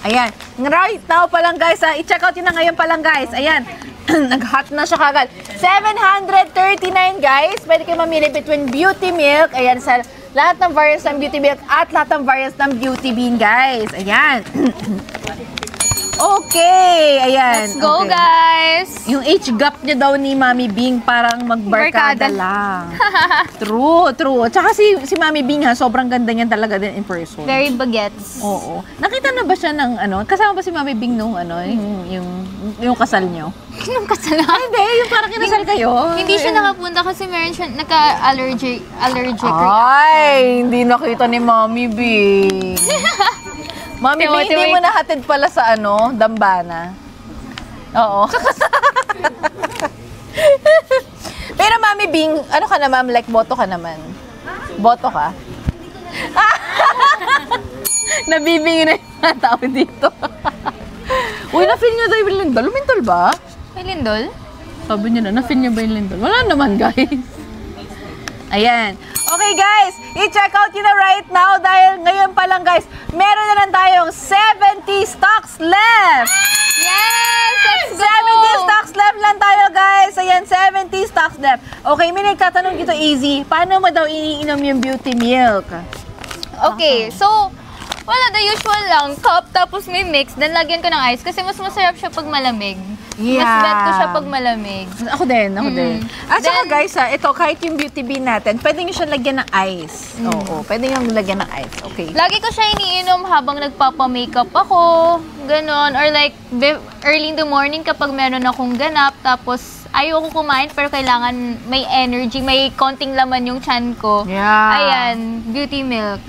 Ayan. Right now pa lang, guys. I-check out yun na ngayon pa lang, guys. Ayan. Nag-hot na siya kagad. 739 guys. Pwede kayo mamili between Beauty Milk. Ayan, sa lahat ng variants ng Beauty Milk at lahat ng variants ng Beauty Bean, guys. Ayan. Okay, ayan. Let's go, okay. guys! Yung age gap niya daw ni Mami Bing parang magbarkada Barkada. lang. True, true. Tsaka si Mami Bing ha, sobrang ganda niya talaga din in person. Very bagets. Oo. Nakita na ba siya ng ano? Kasama ba si Mami Bing nung ano, yung kasal niyo? Nung kasalanan. Ay, hindi. Yung parang kinasal kayo. Hindi siya nakapunta kasi meron siya nagka-allergic Ay, hindi nakita ni Mami Bing. Mami Bing, hindi mo nahatid pala sa ano, Dambana. Oo. Pero Mami Bing, ano ka na ma'am? Like, boto ka naman. Boto ka? Nabibingi na yung mga tao dito. Uy, na-feel niyo daw yung lindol? Lumindol ba? May lindol? Sabi niyo na, na-feel niyo ba yung lindol? Wala naman, guys. Ayan. Okay, guys. I-check out nyo na right now dahil ngayon pa lang, guys, meron na lang tayong 70 stocks left. Yes! Let's go! 70 stocks left lang tayo, guys. Ayan, 70 stocks left. Okay, may nagtatanong dito, Easy. Paano mo daw iniinom yung beauty milk? Okay, so, wala, the usual lang. Cup, tapos may mix, then lagyan ko ng ice kasi mas masarap siya pag malamig. Yeah. Mas bet ko siya pag malamig. Ako din, ako din. At saka guys, ito, kahit yung beauty bean natin, pwede nyo siya lagyan ng ice. Oo, pwede nyo lagyan ng ice. Okay. Lagi ko siya iniinom habang nagpapa-makeup ako, ganon. Or like, early in the morning kapag meron akong ganap, tapos ayoko kumain pero kailangan may energy, may konting laman yung chan ko. Yeah. Ayan, beauty milk.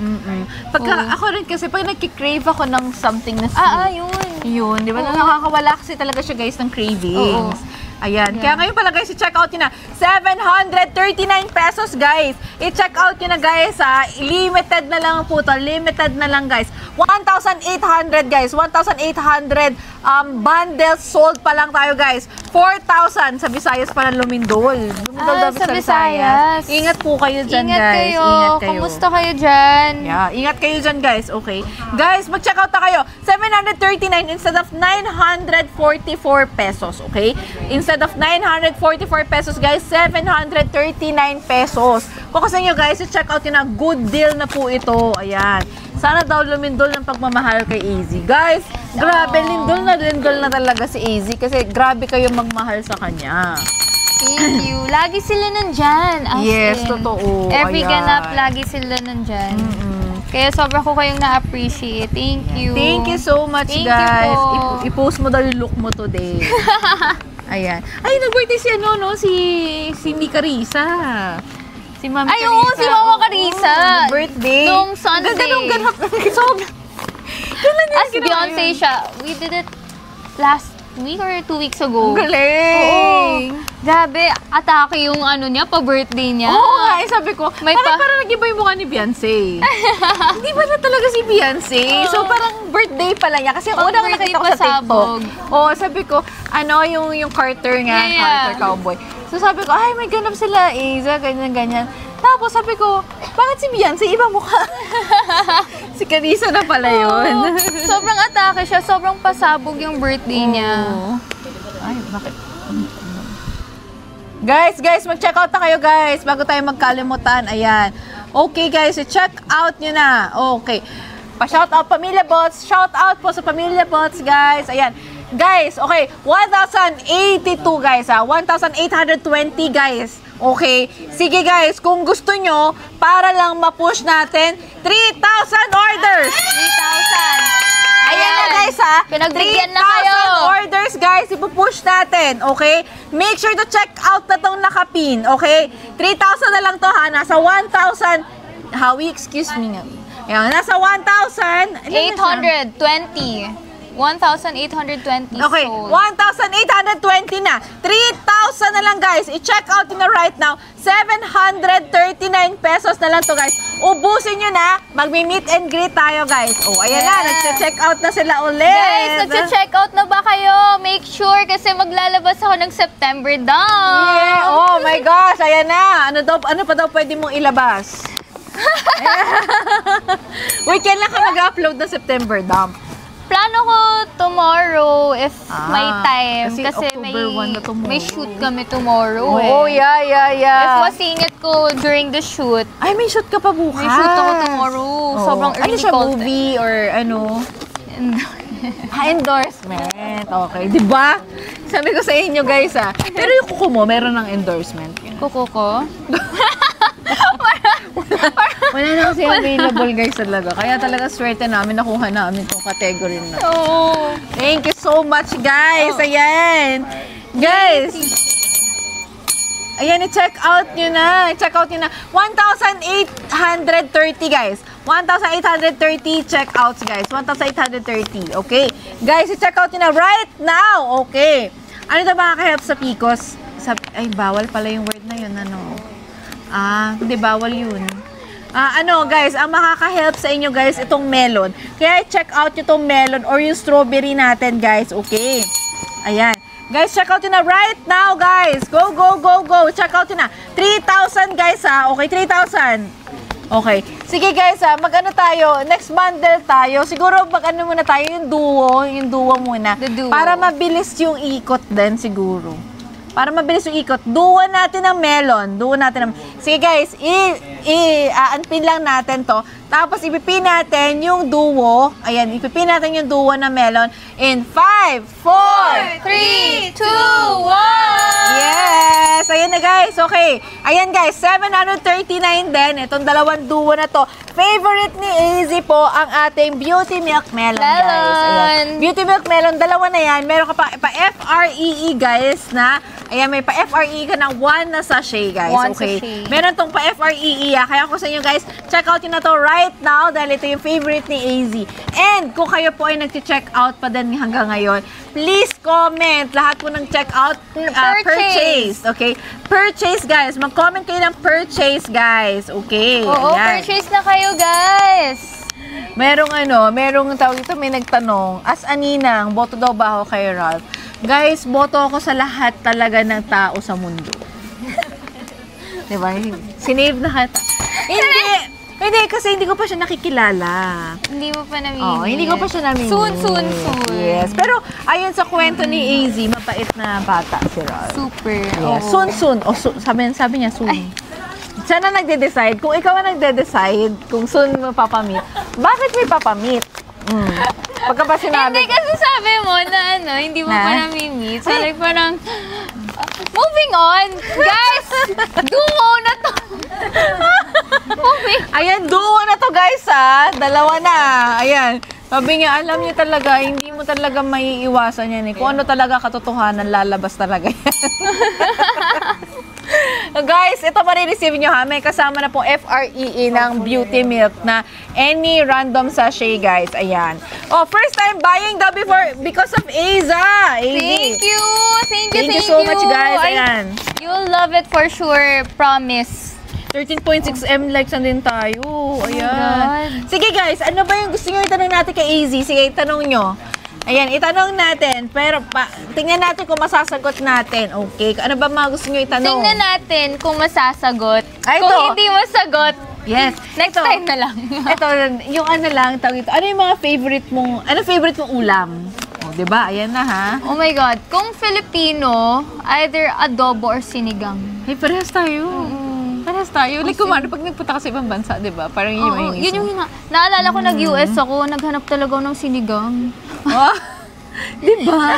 Pagka ako rin kasi, pag nagki-crave ako ng something na sweet. Yun. Yun, di ba? Nakakawala kasi talaga siya, guys, ng cravings. Oo. Ayan. Kaya ngayon pala, guys, i-check out nyo na. 739 pesos, guys. I-check out nyo na, guys, ha. Limited na lang po to. Limited na lang, guys. 1,800, guys. 1,800 bundles sold pa lang tayo, guys. 4,000 sa Visayas pa ng Lumindol. Lumindol daw sa sa Visayas. Ingat po kayo dyan, Ingat guys. kayo. Ingat kayo. Kamusta kayo dyan? Yeah, ingat kayo dyan, guys. Okay. Guys, mag-check out na kayo. 739 instead of 944 pesos. Okay? Instead of 944 pesos, guys, 739 pesos. Kung kasi nyo, guys, i-check out yun na. Good deal na po ito. Ayan. Sana daw lumindol ng pagmamahal kay Easy. Guys, grabe, lindol na talaga si Easy kasi grabe kayo magmahal sa kanya. Thank you. Lagi sila nandyan. As Yes, in, totoo. Every Ayan. ganap, lagi sila nandyan. Kaya sobra ko kayong na-appreciate. Thank you. Thank you so much, Thank you guys. po. I-post mo daw yung look mo today. Ayan. Ay, nag-birthday si ano, no? Si Mika Risa. Si Mami Ay, Carissa. oo, si Mama Carissa. Oo, birthday. Nung Sunday. Ganda nung ganap. Sobrang. Kailan niya As ginawa Beyonce yun? siya, we did it last week or 2 weeks ago. Ang galing. Oo. Grabe, atake yung ano niya, pa-birthday niya. Oo nga, sabi ko, May parang nag-iba yung mukha ni Beyonce. Hindi ba na talaga si Beyonce? So parang birthday pala niya. Kasi Pang unang birthday nakita ko sa pasabog. TikTok. Oo, sabi ko, ano, yung Carter nga, Yeah. Carter Cowboy. So sabi ko, ay, may ganap sila, Isa, ganyan. Tapos sabi ko, bakit si Beyonce? Iba mukha. Si Carissa na pala yun. Sobrang atake siya, sobrang pasabog yung birthday niya. Oo. Ay, bakit? Guys, mag-check out na kayo, guys. Bago tayo magkalimutan. Ayan. Okay, guys. I-check out nyo na. Okay. Pa-shout out, Pamilya Bots. Shout out po sa Pamilya Bots, guys. Ayan. Guys, okay. 1,082, guys, ha. 1,820, guys. Okay. Sige, guys. Kung gusto nyo, para lang ma-push natin, 3,000 orders. 3,000. Ayan na, guys, ha. Pinagbigyan na kayo. 3,000 orders, guys. Ipupush natin, okay? Make sure to check out na tong nakapin, okay? 3,000 na lang to, ha. Nasa 1,000. Howie, excuse me nga. Ayan, nasa 1,000. 820. 1,820 Okay, sold. 1,820 na. 3,000 na lang, guys. I-check out nyo na right now. 739 pesos na lang to, guys. Ubusin nyo na. Magmi-meet and greet tayo, guys. Oh, ayan na. Nag-check out na sila ulit. Guys, nagche-check out na ba kayo? Make sure kasi maglalabas ako ng September down. Yeah. Oh my gosh, ayan na. Ano pa daw pwede mong ilabas? Weekend lang ka mag-upload ng September dump. Plano ko tomorrow if may time. kasi Kasi October 1 na tomorrow. may shoot kami tomorrow Oh, eh. yeah. If masingit ko during the shoot, Ay, may shoot ka pa bukas. may shoot ako tomorrow. Oo. Sobrang Ano early siya, call. movie or ano? Endorsement. Okay, di ba? Sabi ko sa inyo guys Pero yung kuko mo, meron ng endorsement. Kuko ko? Wala na kasi available guys talaga. Kaya talaga swerte namin nakuha namin itong category na. Oo. Thank you so much guys. Ayan. Guys. Ayan, i-check out nyo na. I-check out nyo na. 1,830 guys. 1,830 checkouts guys. 1,830. Okay. Guys, i-check out nyo na right now. Okay. Ano ito makaka-help sa PCOS? Ay, bawal pala yung word na yun. Ano? Hindi, bawal yun. Guys, ang makaka-help sa inyo guys, itong melon. Kaya check out nyo itong melon or yung strawberry natin guys. Okay. Ayan. Guys, check out yun na right now, guys. Go, go, go, go. Check out yun na. 3,000, guys, Okay, 3,000. Okay. Sige, guys, mag-ano tayo. Next bundle tayo. Siguro, mag-ano muna tayo, yung duo muna. The duo. Para mabilis yung ikot din, siguro. Para mabilis yung ikot. Duo natin ng melon. Sige, guys, unpin lang natin to. Tapos, ipipin natin yung duo. Ayan, ipipin natin yung duo na melon in 5, 4, 3, 2, 1! Yes! Ayan na guys, okay. Ayan guys, 739 din. Itong dalawang duo na to. Favorite ni AZ po ang ating Beauty Milk Melon, guys. Ayan. Beauty Milk Melon, dalawa na yan. Meron ka pa FREE guys na, ayan, may pa FREE ka ng 1 na sachet guys. One Okay. sachet. Meron tong pa FREE. Kaya ko sa inyo guys, check out yun na to right now dahil ito yung favorite ni AZ. And kung kayo po ay nag-check out pa din hanggang ngayon, please comment lahat po ng check out purchase. Okay? Purchase guys. Mag-comment kayo ng purchase guys. Okay. Oo, Ayan. purchase na kayo, guys. Merong tawag ito, may nagtanong, as aninang, boto daw ba ako kay Ralph? Guys, boto ako sa lahat talaga ng tao sa mundo. Diba? Sinave na kita. Hindi, kasi hindi ko pa siya nakikilala. Hindi mo pa namimit. Hindi ko pa siya namimit. Soon. Yes. Pero, ayun sa kwento ni AZ, mapait na bata si Ralph. Super. Yes. Oo. Soon. Sabi niya, soon. Siya na nagde-decide. Kung ikaw ang nagde-decide kung soon mo papamit, bakit may papamit? Pagka pa sinabi... Hindi kasi sabi mo na hindi mo pa namimit. So like parang, moving on. Guys, duo na to. Ayan, duo na to guys Dalawa na. Ayan. Sabi niya, alam niya talaga, hindi mo talaga maiiwasan yan Kung ano talaga katotohanan, lalabas talaga yan. Guys, ito pa rin-receive nyo May kasama na pong FREE ng Beauty Milk na any random sachet guys. Ayan. First time buying the because of Aza. Thank you. Thank you so much guys. Ayan. You'll love it for sure. Promise. 13.6M likes na din tayo. Ayan. God. Sige guys, ano ba yung gusto nyo itanong natin kay AZ? Sige, itanong nyo. Ayan, itanong natin. Pero tingnan natin kung masasagot natin. Okay? Ano ba mga gusto nyo itanong? Tingnan natin kung masasagot. Ay, kung ito. hindi masagot, Yes. next time na lang. Ito, yung tawag ito. Ano yung mga favorite mong ulam? Diba? Ayan na ha. Oh my God. Kung Filipino, either adobo or sinigang. Hey, parehas tayo. Parehas tayo. Like, kumano, pag nagpunta ka sa ibang bansa, diba? Parang yun yung mahinis Yun yung naalala ko nag-US ako, naghanap talaga ako ng sinigang. Oh, diba?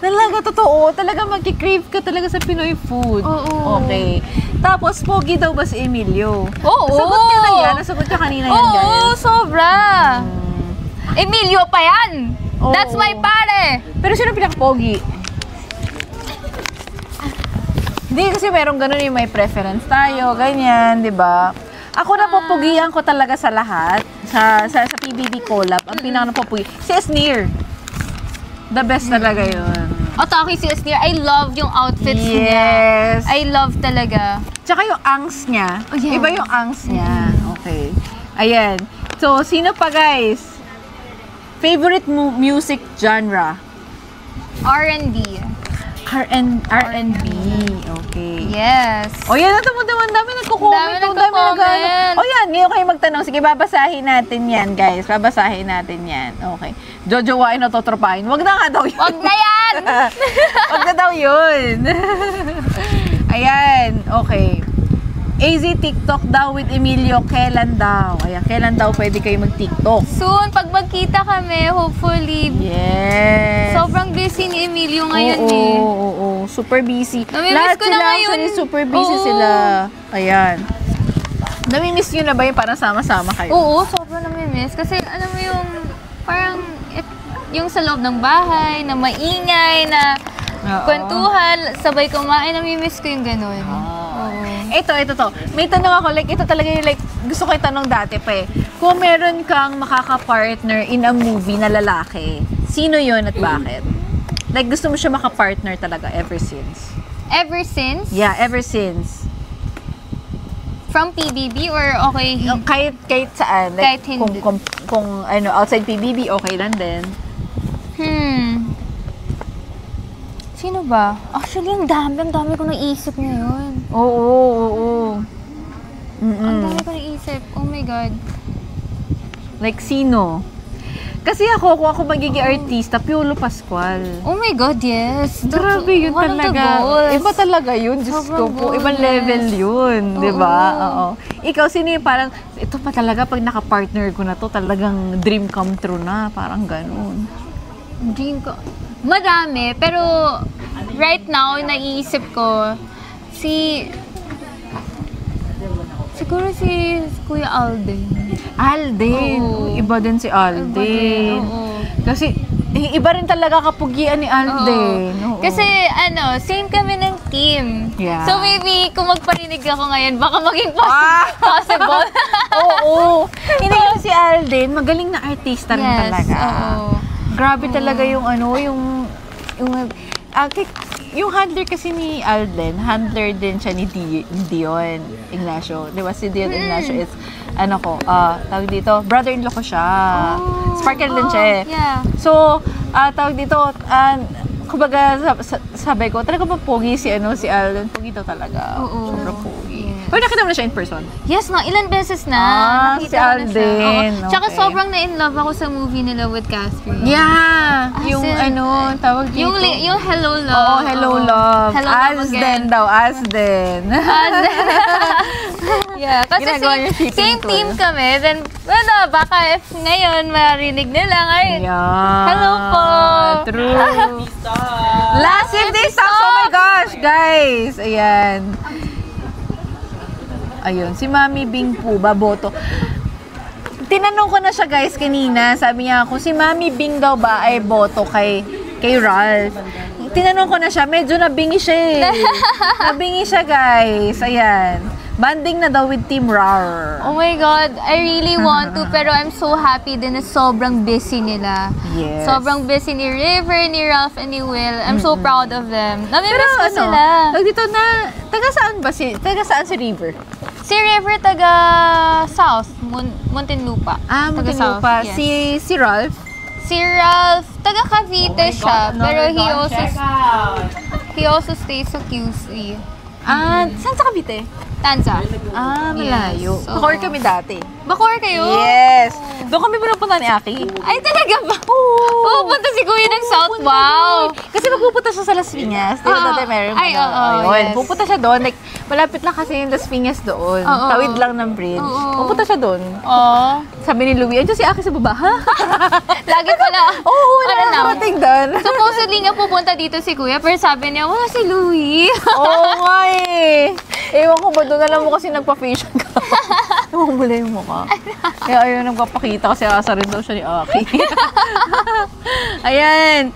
Talaga, totoo. Talaga mag-crave ka talaga sa Pinoy food. Oo. Okay. Tapos, pogi daw ba si Emilio? Oo. Nasagot niya na yan. Nasagot niya kanina yan, guys. Oo, sobra. Emilio pa yan. Oo. That's my pare. Pero sino pinaka-pogi? Hindi, kasi merong ganun yung may preference tayo, ganyan, di ba? Ako napupugian ko talaga sa lahat, sa PBB collab, ang pinaka-napupugi. Si Esnir. The best talaga yun. O, Taki si Esnir, I love yung outfits niya. Yes. I love talaga. Tsaka yung angst niya. Oh, yeah. Iba yung angst niya. Okay. Ayan. So, sino pa guys? Favorite music genre? R&B. R&B. Okay. Yes. O yan, dami nagko-comment. Dami nagko-comment. O yan, ngayon kayo magtanong. Sige, babasahin natin yan, guys. Babasahin natin yan. Okay. Jojowain o totropahin. Wag na nga daw yun. Wag na yan! Wag na daw yun. Ayan, okay. AZ TikTok daw with Emilio, kailan daw? Ayan, kailan daw pwede kayo mag-TikTok? Soon, pag magkita kami, hopefully. Yes. Sobrang busy ni Emilio ngayon Oo, super busy. Namimiss ko na ngayon. Actually, super busy sila. Ayan. Namimiss nyo na ba yung parang sama-sama kayo? Oo, sobrang namimiss. Kasi ano mo yung, parang, yung sa loob ng bahay, na maingay, na kwentuhan, sabay kumain, namimiss ko yung ganun. Ito to. May tanong ako, like, ito talaga yung, like, gusto ko itanong dati pa eh. Kung meron kang makaka-partner in a movie na lalaki, sino yun at bakit? Like, gusto mo siya maka-partner talaga ever since? Ever since? Yeah, ever since. From PBB or okay? Kahit saan. Like, Kahit hindi. Kung ano, outside PBB, okay lang din. Sino ba? Actually, ang dami ko naisip ngayon. Oo. Ang dami ko naisip. Oh my God. Like, sino? Kasi kung ako magiging artista, Piolo Pascual. Oh my God, yes. Grabe yun One of the talaga. goals. Iba talaga yun. Diyos ko po. Ibang level yun. Di ba? Oo. Ikaw, sino yung parang, ito pa talaga, pag naka-partner ko na to, talagang dream come true na. Parang ganun. Dream ko. Madami, pero right now, naiisip ko, siguro si Kuya Alden. Alden. Oo. Iba din si Alden. Oo. Kasi, iba rin talaga kapugian ni Alden. Oo. Kasi, same kami ng team. Yeah. So, maybe, kung magparinig ako ngayon, baka maging possible. Oo. Hindi kasi si Alden, magaling na artista rin talaga. Oo. Grabe talaga yung yung handler kasi ni Alden, handler din siya ni Dion Ignacio. Di ba si Dion Ignacio is, tawag dito, brother-in-law ko siya. Sparkle din siya eh. Yeah. So, tawag dito, kumbaga, sabi ko, talaga ba pogi si Alden? Pogi daw talaga. Oo. Sobrang pogi. Pero nakita mo na siya in person? Yes, ilan beses na. Si Nakita ko na siya. Alden. Oo. Tsaka Okay. sobrang na-in-love ako sa movie nila with Catherine. Yeah! Yung in, tawag dito. Yung Hello Love. Oo, Hello Love. Hello Love Asden daw, Asden. Yeah, kasi Ginagawa yung shipping same tool. team kami. Then, baka if ngayon marinig nila ngayon. Yeah. Hello po. True. Last 50 stocks! Oh my gosh, guys! Ayan. Ayun, si Mami Bing po, baboto. Tinanong ko na siya guys kanina, sabi niya kung si Mami Bing daw ba ay boto kay Ralph. Tinanong ko na siya, medyo nabingi siya eh. Nabingi siya guys, ayan. Banding na daw with Team RAR. Oh my God, I really want to, pero I'm so happy din na sobrang busy nila. Yes. Sobrang busy ni River, ni Ralph, and ni Will. I'm so proud of them. Namimiss ko sila. Dito na, taga saan si River? Si River, taga South, Muntinlupa. Muntinlupa. Yes. Si Ralph? Si Ralph, taga Cavite siya, pero he also stays sa QC. Saan sa Cavite? Tanza. Malayo. Yes. Bacoor kami dati. Bacoor kayo? Yes! Doon kami pinupunta ni Aki. Ay, talaga ba? Pupunta si Kuya ng South, wow! Kasi magpupunta siya sa Las Piñas. Di ba dati meron? Yes. Pupunta siya doon. Like, malapit lang kasi yung Las Piñas doon. Tawid lang ng bridge. Pupunta siya doon. Sabi ni Louie, andiyan si Aki sa baba, ha? Lagi pala. Nakakarating doon. Supposedly nga pupunta dito si Kuya, pero sabi niya, wala si Louie. Oo nga eh. Ewan ko ba doon, alam mo kasi nagpa-facial ka. Namumula yung mukha. Kaya ayaw nagpapakita kasi asa rin daw siya ni Aki. Ayan.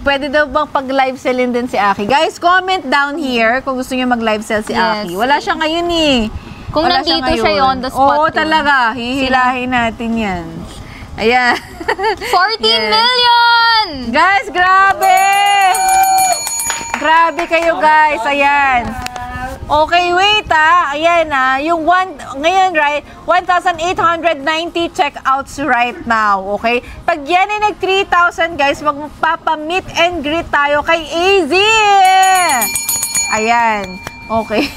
Pwede daw bang pag-live sellin din si Aki? Guys, comment down here kung gusto niyo mag-live sell si Aki. Wala siya ngayon eh. Kung Wala nandito siya on the spot. Oo, talaga. Hihilahin natin yan. Ayan. 14 million! Guys, grabe! Grabe kayo guys. Ayan. Okay, wait Ayan yung ngayon, right? 1,890 checkouts right now, okay? Pag yan ay nag 3,000, guys, magpapa-meet and greet tayo kay AZ! Ayan. Okay.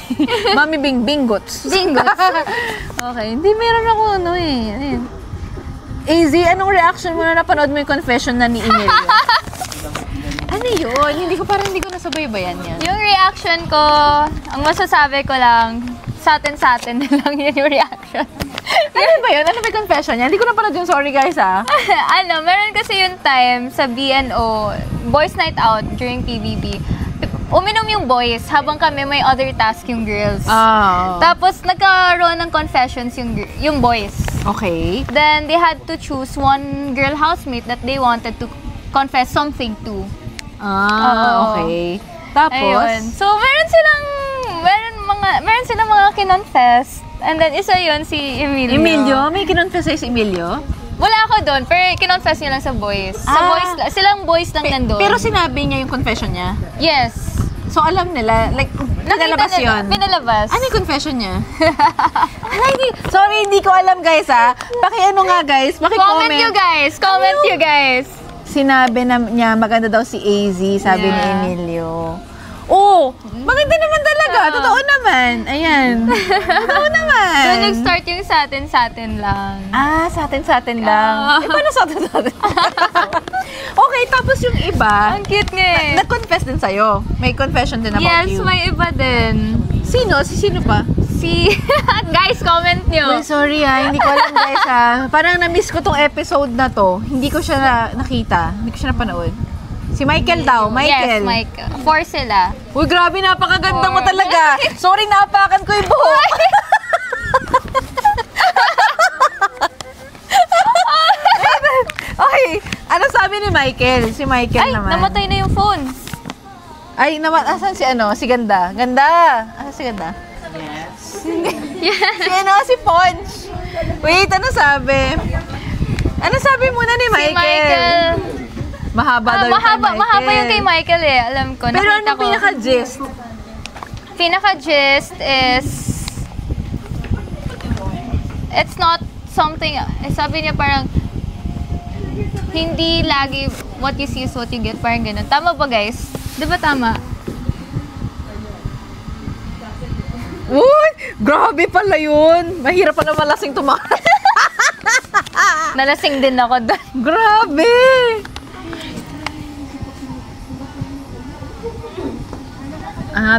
Mami Bingots. Bingots. Okay. Hindi, meron ako Ayan. AZ, anong reaction mo na napanood mo yung confession na ni Emilio? Ano yun? Hindi ko nasabay-bayan yan. Yung reaction ko, ang masasabi ko lang, sa atin na lang yun yung reaction. Ano ba yun? Ano ba yung confession niya? Hindi ko na pala dyan. Sorry guys Meron kasi yung time sa BNO, Boys Night Out during PBB. Uminom yung boys habang kami may other task yung girls. Tapos nagkaroon ng confessions yung boys. Okay. Then they had to choose one girl housemate that they wanted to confess something to. Okay. Tapos? Ayun. So meron silang mga kinonfess. And then isa yun si Emilio. Emilio? May kinonfess sa'yo si Emilio? Wala ako doon, pero kinonfess niya lang sa boys. Silang boys lang nandun. Pero sinabi niya yung confession niya? Yes. So alam nila, like, pinalabas yun? Pinalabas. Ano yung confession niya? Sorry, hindi ko alam guys Paki-ano nga guys, Comment you guys. Sinabi niya maganda daw si AZ, sabi ni Emilio. Maganda naman talaga. Totoo naman. Ayan. Totoo naman. So, nag-start yung sa atin lang. Sa atin lang. Paano sa atin? Okay, tapos yung iba. Ang cute nga Nag-confess din sa'yo. May confession din about you. Yes, may iba din. Sino? Sino pa? Guys, comment nyo. Sorry hindi ko alam guys Parang na-miss ko tong episode na to. Hindi ko siya nakita. Hindi ko siya napanood. Si Michael daw. Yes, Michael. 4 sila. Uy, grabe, napakaganda mo talaga. Sorry, napakan ko yung buhok. Okay, ano sabi ni Michael? Si Michael naman. Namatay na yung phone. Asan si Si Ganda? Asan si Ganda? Yes. Si Ponch. Wait, ano sabi? Ano sabi muna ni Michael? Si Michael. Mahaba daw yung kay Michael. Mahaba yung kay Michael alam ko. Pero anong pinaka-gist? Pinaka-gist is, it's not something, sabi niya parang, hindi lagi what you see is what you get, parang ganun. Tama ba guys? Di ba tama? Uy! Grabe pala yun! Mahirap pa na malasing tumakas. Nalasing din ako doon. Grabe!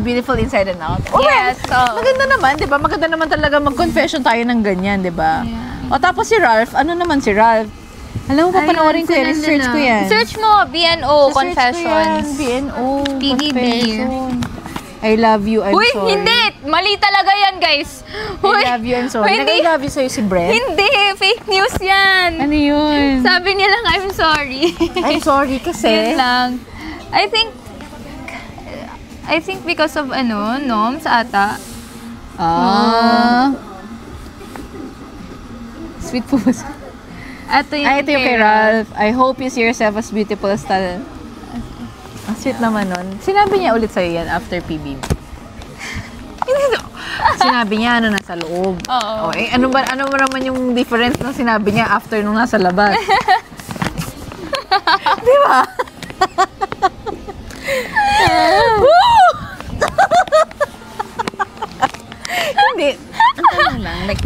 Beautiful inside and out. Yes. Maganda naman, di ba? Maganda naman talaga mag-confession tayo ng ganyan, di ba? Yeah. Tapos si Ralph, ano naman si Ralph? Alam mo, papanoorin ko yan. Search ko yan. Search mo, BNO Confessions. BNO PBB. Confession. I love you, I'm sorry. Hindi! Mali talaga yan, guys. I love you, I'm sorry. I love you sa'yo si Brent? Hindi! Fake news yan! Ano yun? Sabi niya lang, I'm sorry. I'm sorry kasi? Yun lang. I think because of norms ata. Sweet puss. Ito yung kay Ralph. I hope you see yourself as beautiful as tal. Ang sweet naman nun. Sinabi niya ulit sa'yo yan after PBB. Sinabi niya nasa loob. Oo. Ano ba naman yung difference na sinabi niya after nung nasa labas? Di ba? Hindi.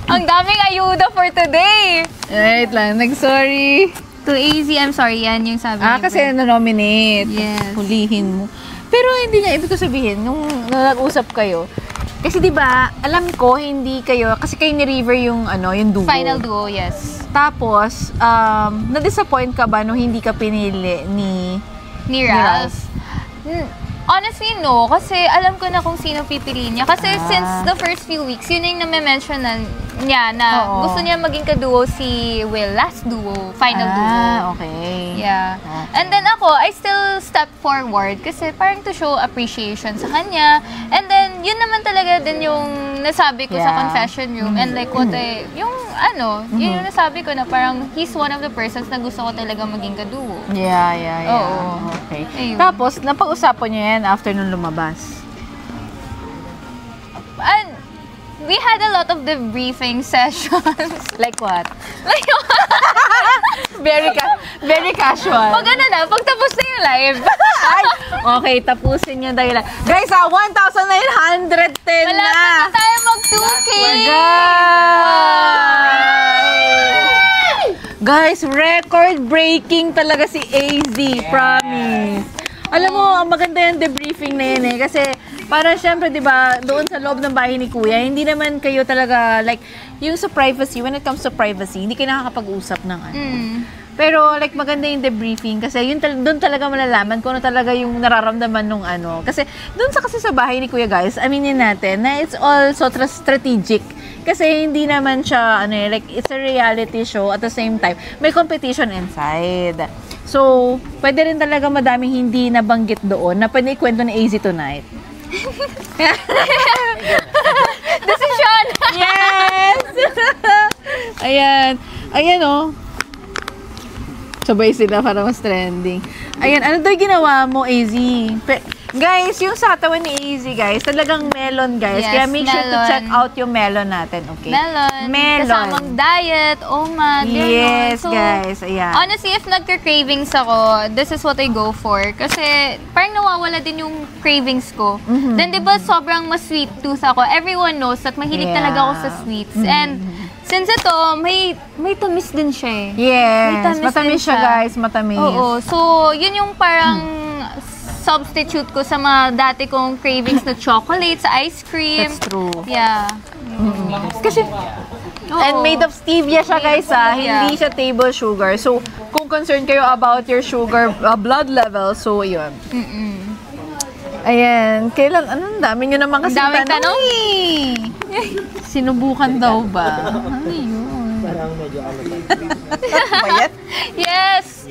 Ang daming ayuda for today! Right lang. Nag-sorry. To AZ, I'm sorry. Yan yung sabi ni Kasi na-nominate. Yes. Hulihin mo. Pero hindi niya ibig ko sabihin, nung nag-usap kayo, kasi di ba alam ko, hindi kayo, kasi kayo ni River yung duo. Final duo, yes. Tapos, na-disappoint ka ba nung hindi ka pinili Ni Ralph? Honestly, no. Kasi alam ko na kung sino pipiliin niya. Kasi since the first few weeks, yun yung na-mention niya na gusto niya maging kaduo si Will. Last duo. Final duo. Okay. Yeah. Okay. And then ako, I still step forward kasi parang to show appreciation sa kanya. And then, yun naman talaga din yung nasabi ko sa confession room. And like what yun yung nasabi ko na parang he's one of the persons na gusto ko talaga maging kaduo. Yeah. Oo. Okay. Ayun. Tapos, napag-usapan niyo yan after nung lumabas. And we had a lot of debriefing sessions. Like what? Very casual. Pag pagtapos na yung live. Okay, tapusin niyo dahil. Guys, 1,910 na! Malapit na tayo mag-2K! Guys, record-breaking talaga si AZ, promise. Alam mo, ang maganda yung debriefing na yun kasi Para syempre, di ba, doon sa loob ng bahay ni Kuya, hindi naman kayo talaga, like, yung sa privacy, when it comes to privacy, hindi kayo nakakapag-usap ng ano. Pero like maganda yung debriefing kasi yun doon talaga malalaman kung ano talaga yung nararamdaman nung ano. Kasi doon kasi sa bahay ni Kuya guys, aminin natin na it's all so strategic. Kasi hindi naman siya ano like it's a reality show at the same time may competition inside. So, pwede rin talaga madaming hindi nabanggit doon na pwede ikwento ni AZ tonight. Decision! Yes! Ayan. Ayan oh. Sabay sila para mas trending. Ayan, ano daw ginawa mo, AZ? Guys, yung sa katawan ni AZ, guys, talagang melon, guys. Yes, Kaya make sure to melon. check out yung melon natin, okay? Melon. Kasamang diet, OMAD, Yes, so, guys, ayan. Honestly, if nagka-cravings ako, this is what I go for. Kasi parang nawawala din yung cravings ko. Then, di ba, sobrang mas-sweet tooth ako. Everyone knows that mahilig talaga ako sa sweets. And, since ito, may tamis din siya eh. Yes, May matamis siya, guys, matamis. Oo. So, yun yung parang substitute ko sa mga dati kong cravings na chocolate, sa ice cream. That's true. Yeah. Kasi, and made of stevia siya, guys, hindi siya table sugar. So, kung concerned kayo about your sugar blood level, so, yun. Ayan, kailan, anong dami nyo naman kasi Daming tanong eh. Sinubukan daw ba? Ano yun? Parang medyo ano Bayat? Yes!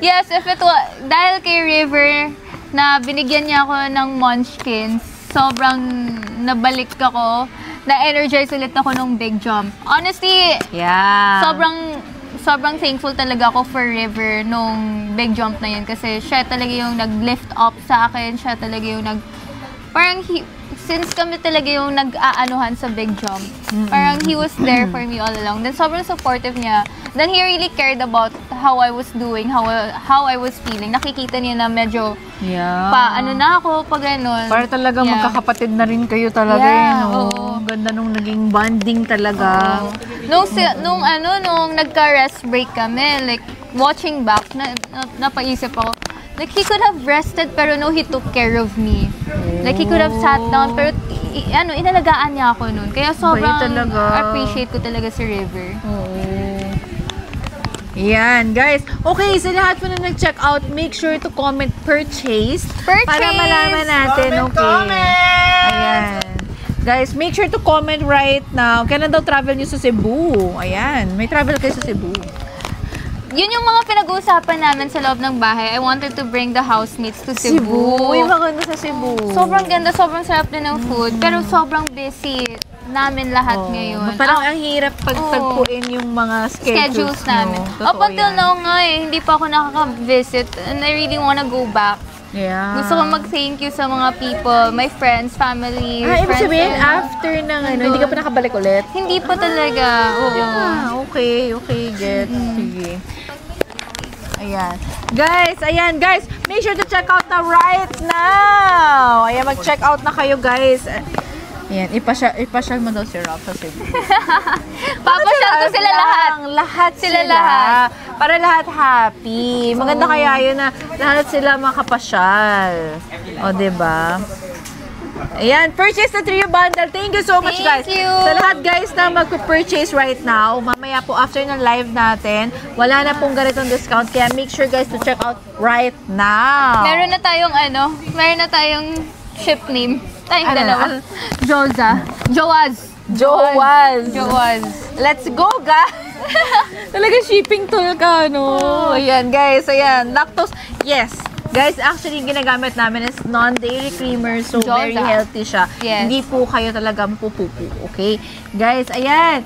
Yes, if it was, dahil kay River, na binigyan niya ako ng munchkins, sobrang nabalik ako, na-energize ulit ako nung big jump. Honestly, Yeah. sobrang thankful talaga ako for River nung big jump na yun kasi siya talaga yung nag-lift up sa akin, siya talaga yung since kami talaga yung nag-aanuhan sa big jump, parang he was there for me all along. Then sobrang supportive niya. Then he really cared about how I was doing, how I was feeling. Nakikita niya na medyo ano na ako, pag ganun. Para talaga magkakapatid na rin kayo talaga, no? Ang ganda nung naging bonding talaga. Nung nagka-rest break kami, like, watching back, napaisip ako, like, he could have rested, pero no, he took care of me. Like, he could have sat down, pero, inalagaan niya ako nun. Kaya sobrang appreciate ko talaga si River. Yan, guys. Okay, sa lahat po na nag-check out, make sure to comment purchase. Para malaman natin, Ayan. Guys, make sure to comment right now. Kailan daw travel nyo sa Cebu? Ayan, may travel kayo sa Cebu. Yun yung mga pinag-uusapan namin sa loob ng bahay. I wanted to bring the housemates to Cebu. Uy, maganda sa Cebu. Sobrang ganda, sobrang sarap din ng food. Pero sobrang busy namin lahat ngayon. Parang ang hirap pagtagpuin yung mga schedules namin. Up until now nga hindi pa ako nakaka-visit and I really wanna go back. Yeah. Gusto ko mag-thank you sa mga people, my friends, family, ibig sabihin, after ng hindi ka pa nakabalik ulit? Hindi pa talaga. Okay, get. Sige. Ayan. Guys, make sure to check out na right now. Ayan, mag-check out na kayo, guys. Ayan, ipasyal mo daw si Rob sa Cebu. Papasyal ko sila lahat. Lahat sila. Para lahat happy. Maganda kaya yun na lahat sila makapasyal. O, diba? Ayan, purchase the trio bundle. Thank you so much, guys. Thank you. Sa lahat, guys, na mag-purchase right now, mamaya po after ng live natin, wala na pong ganitong discount. Kaya make sure, guys, to check out right now. Meron na tayong ship name. Tayong dalawa. Joaz. Let's go, guys! Talaga shipping tool ka, no? Ayan, guys. Ayan. Lactose. Yes. Guys, actually, ginagamit namin is non-dairy creamer. So, very healthy siya. Yes. Hindi po kayo talagang pupupu. Okay? Guys, ayan.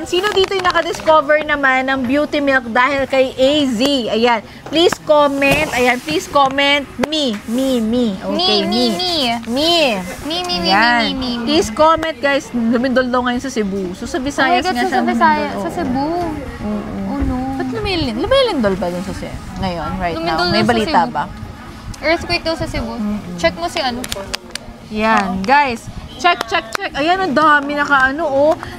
Sino dito yung nakadiscover naman ng beauty milk dahil kay AZ? Ayan. Please comment. Ayan. Please comment. Me. Okay, me. Ayan. Please comment, guys. Lumindol daw ngayon sa Cebu. So, sa Visayas nga siya. Sa Cebu. Lumilindol ba dun sa Cebu? Ngayon, right now? May balita ba? Earthquake daw sa Cebu. Check mo si ano. Yan, guys. Check. Ayan, ang dami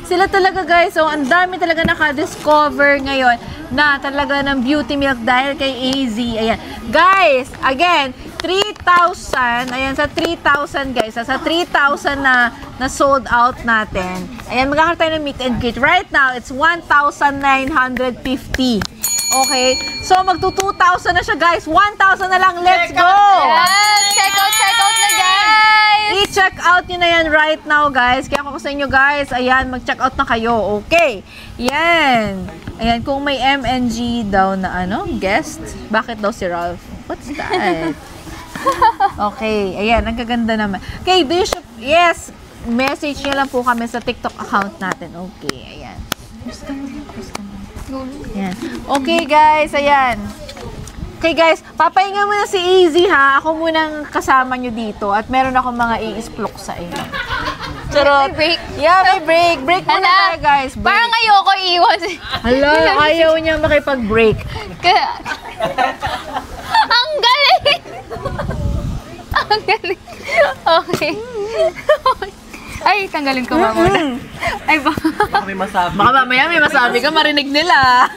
Sila talaga, guys. So, ang dami talaga naka-discover ngayon na talaga ng beauty milk dahil kay AZ. Ayan. Guys, again, 3,000 3,000, ayan, sa 3,000 guys, sa 3,000 na sold out natin, ayan, magkakaroon tayo ng meet and greet. Right now, it's 1,950. Okay? So, magto-2,000 na siya, guys. 1,000 na lang. Let's go! Yes! Check out na, guys! I-check out nyo na yan right now, guys. Kaya ako sa inyo, guys, ayan, mag-check out na kayo. Okay. Yan. Ayan, kung may MNG daw na guest, bakit daw si Ralph? What's that? Okay. Ayan, ang gaganda naman. Okay, Bishop, yes. Message nyo lang po kami sa TikTok account natin. Okay, ayan. Ayan. Okay, guys, ayan. Okay, guys, papahinga muna si Easy, ha? Ako munang kasama nyo dito at meron ako mga i-explok sa inyo. Charot. May break? Yeah, may break. Break muna tayo, guys. Break. Parang ayoko iwan. Hala, ayaw niya makipag-break. Ang galing! Ang galing. Okay. Ay, tanggalin ko muna. Ay, Baka may masabi. Baka mamaya may masabi ka, marinig nila.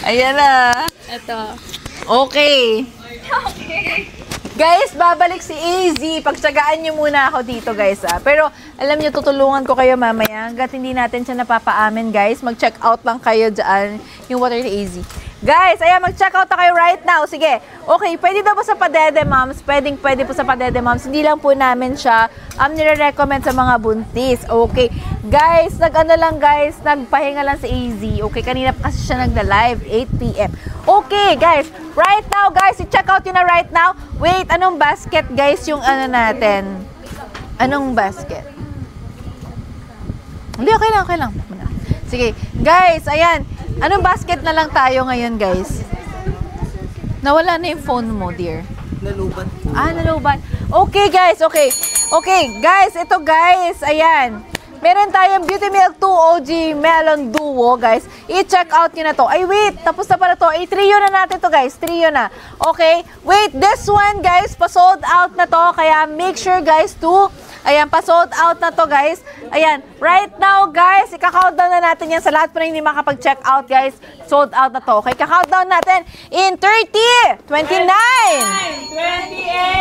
Ayan na. Ito. Okay. Guys, babalik si Easy. Pagtsagaan nyo muna ako dito, guys, ha. Pero, alam nyo, tutulungan ko kayo mamaya. Hanggat hindi natin siya napapaamin, guys. Mag-check out lang kayo dyan. Yung water ni Easy. Guys, ayan, mag-check out na kayo right now. Sige. Okay, pwede daw po sa Padede Moms. Pwede po sa Padede Moms. Hindi lang po namin siya nire-recommend sa mga buntis. Okay. Guys, nagpahinga lang si Easy. Okay, kanina pa kasi siya nagda-live, 8 p.m. Okay, guys. Right now, guys, i-check out yun na right now. Wait, anong basket, guys, yung natin? Anong basket? Hindi, okay lang. Sige, guys, ayan. Anong basket na lang tayo ngayon, guys? Nawala na yung phone mo, dear. Naluban. Naluban. Okay, guys, okay. Okay, guys, ito, guys, ayan. Meron tayong Beauty Milk 2 OG Melon Duo, guys. I-check out nyo na to. Ay, wait, tapos na pala to. Trio na natin to, guys. Trio na. Okay, wait, this one, guys, pa-sold out na to. Kaya make sure, guys, to ayan, pa-sold out na to, guys. Ayan, right now, guys, ika-countdown na natin yan sa lahat pa na hindi makapag-check out, guys. Sold out na to. Okay, ika-countdown natin in 30, 29, 28,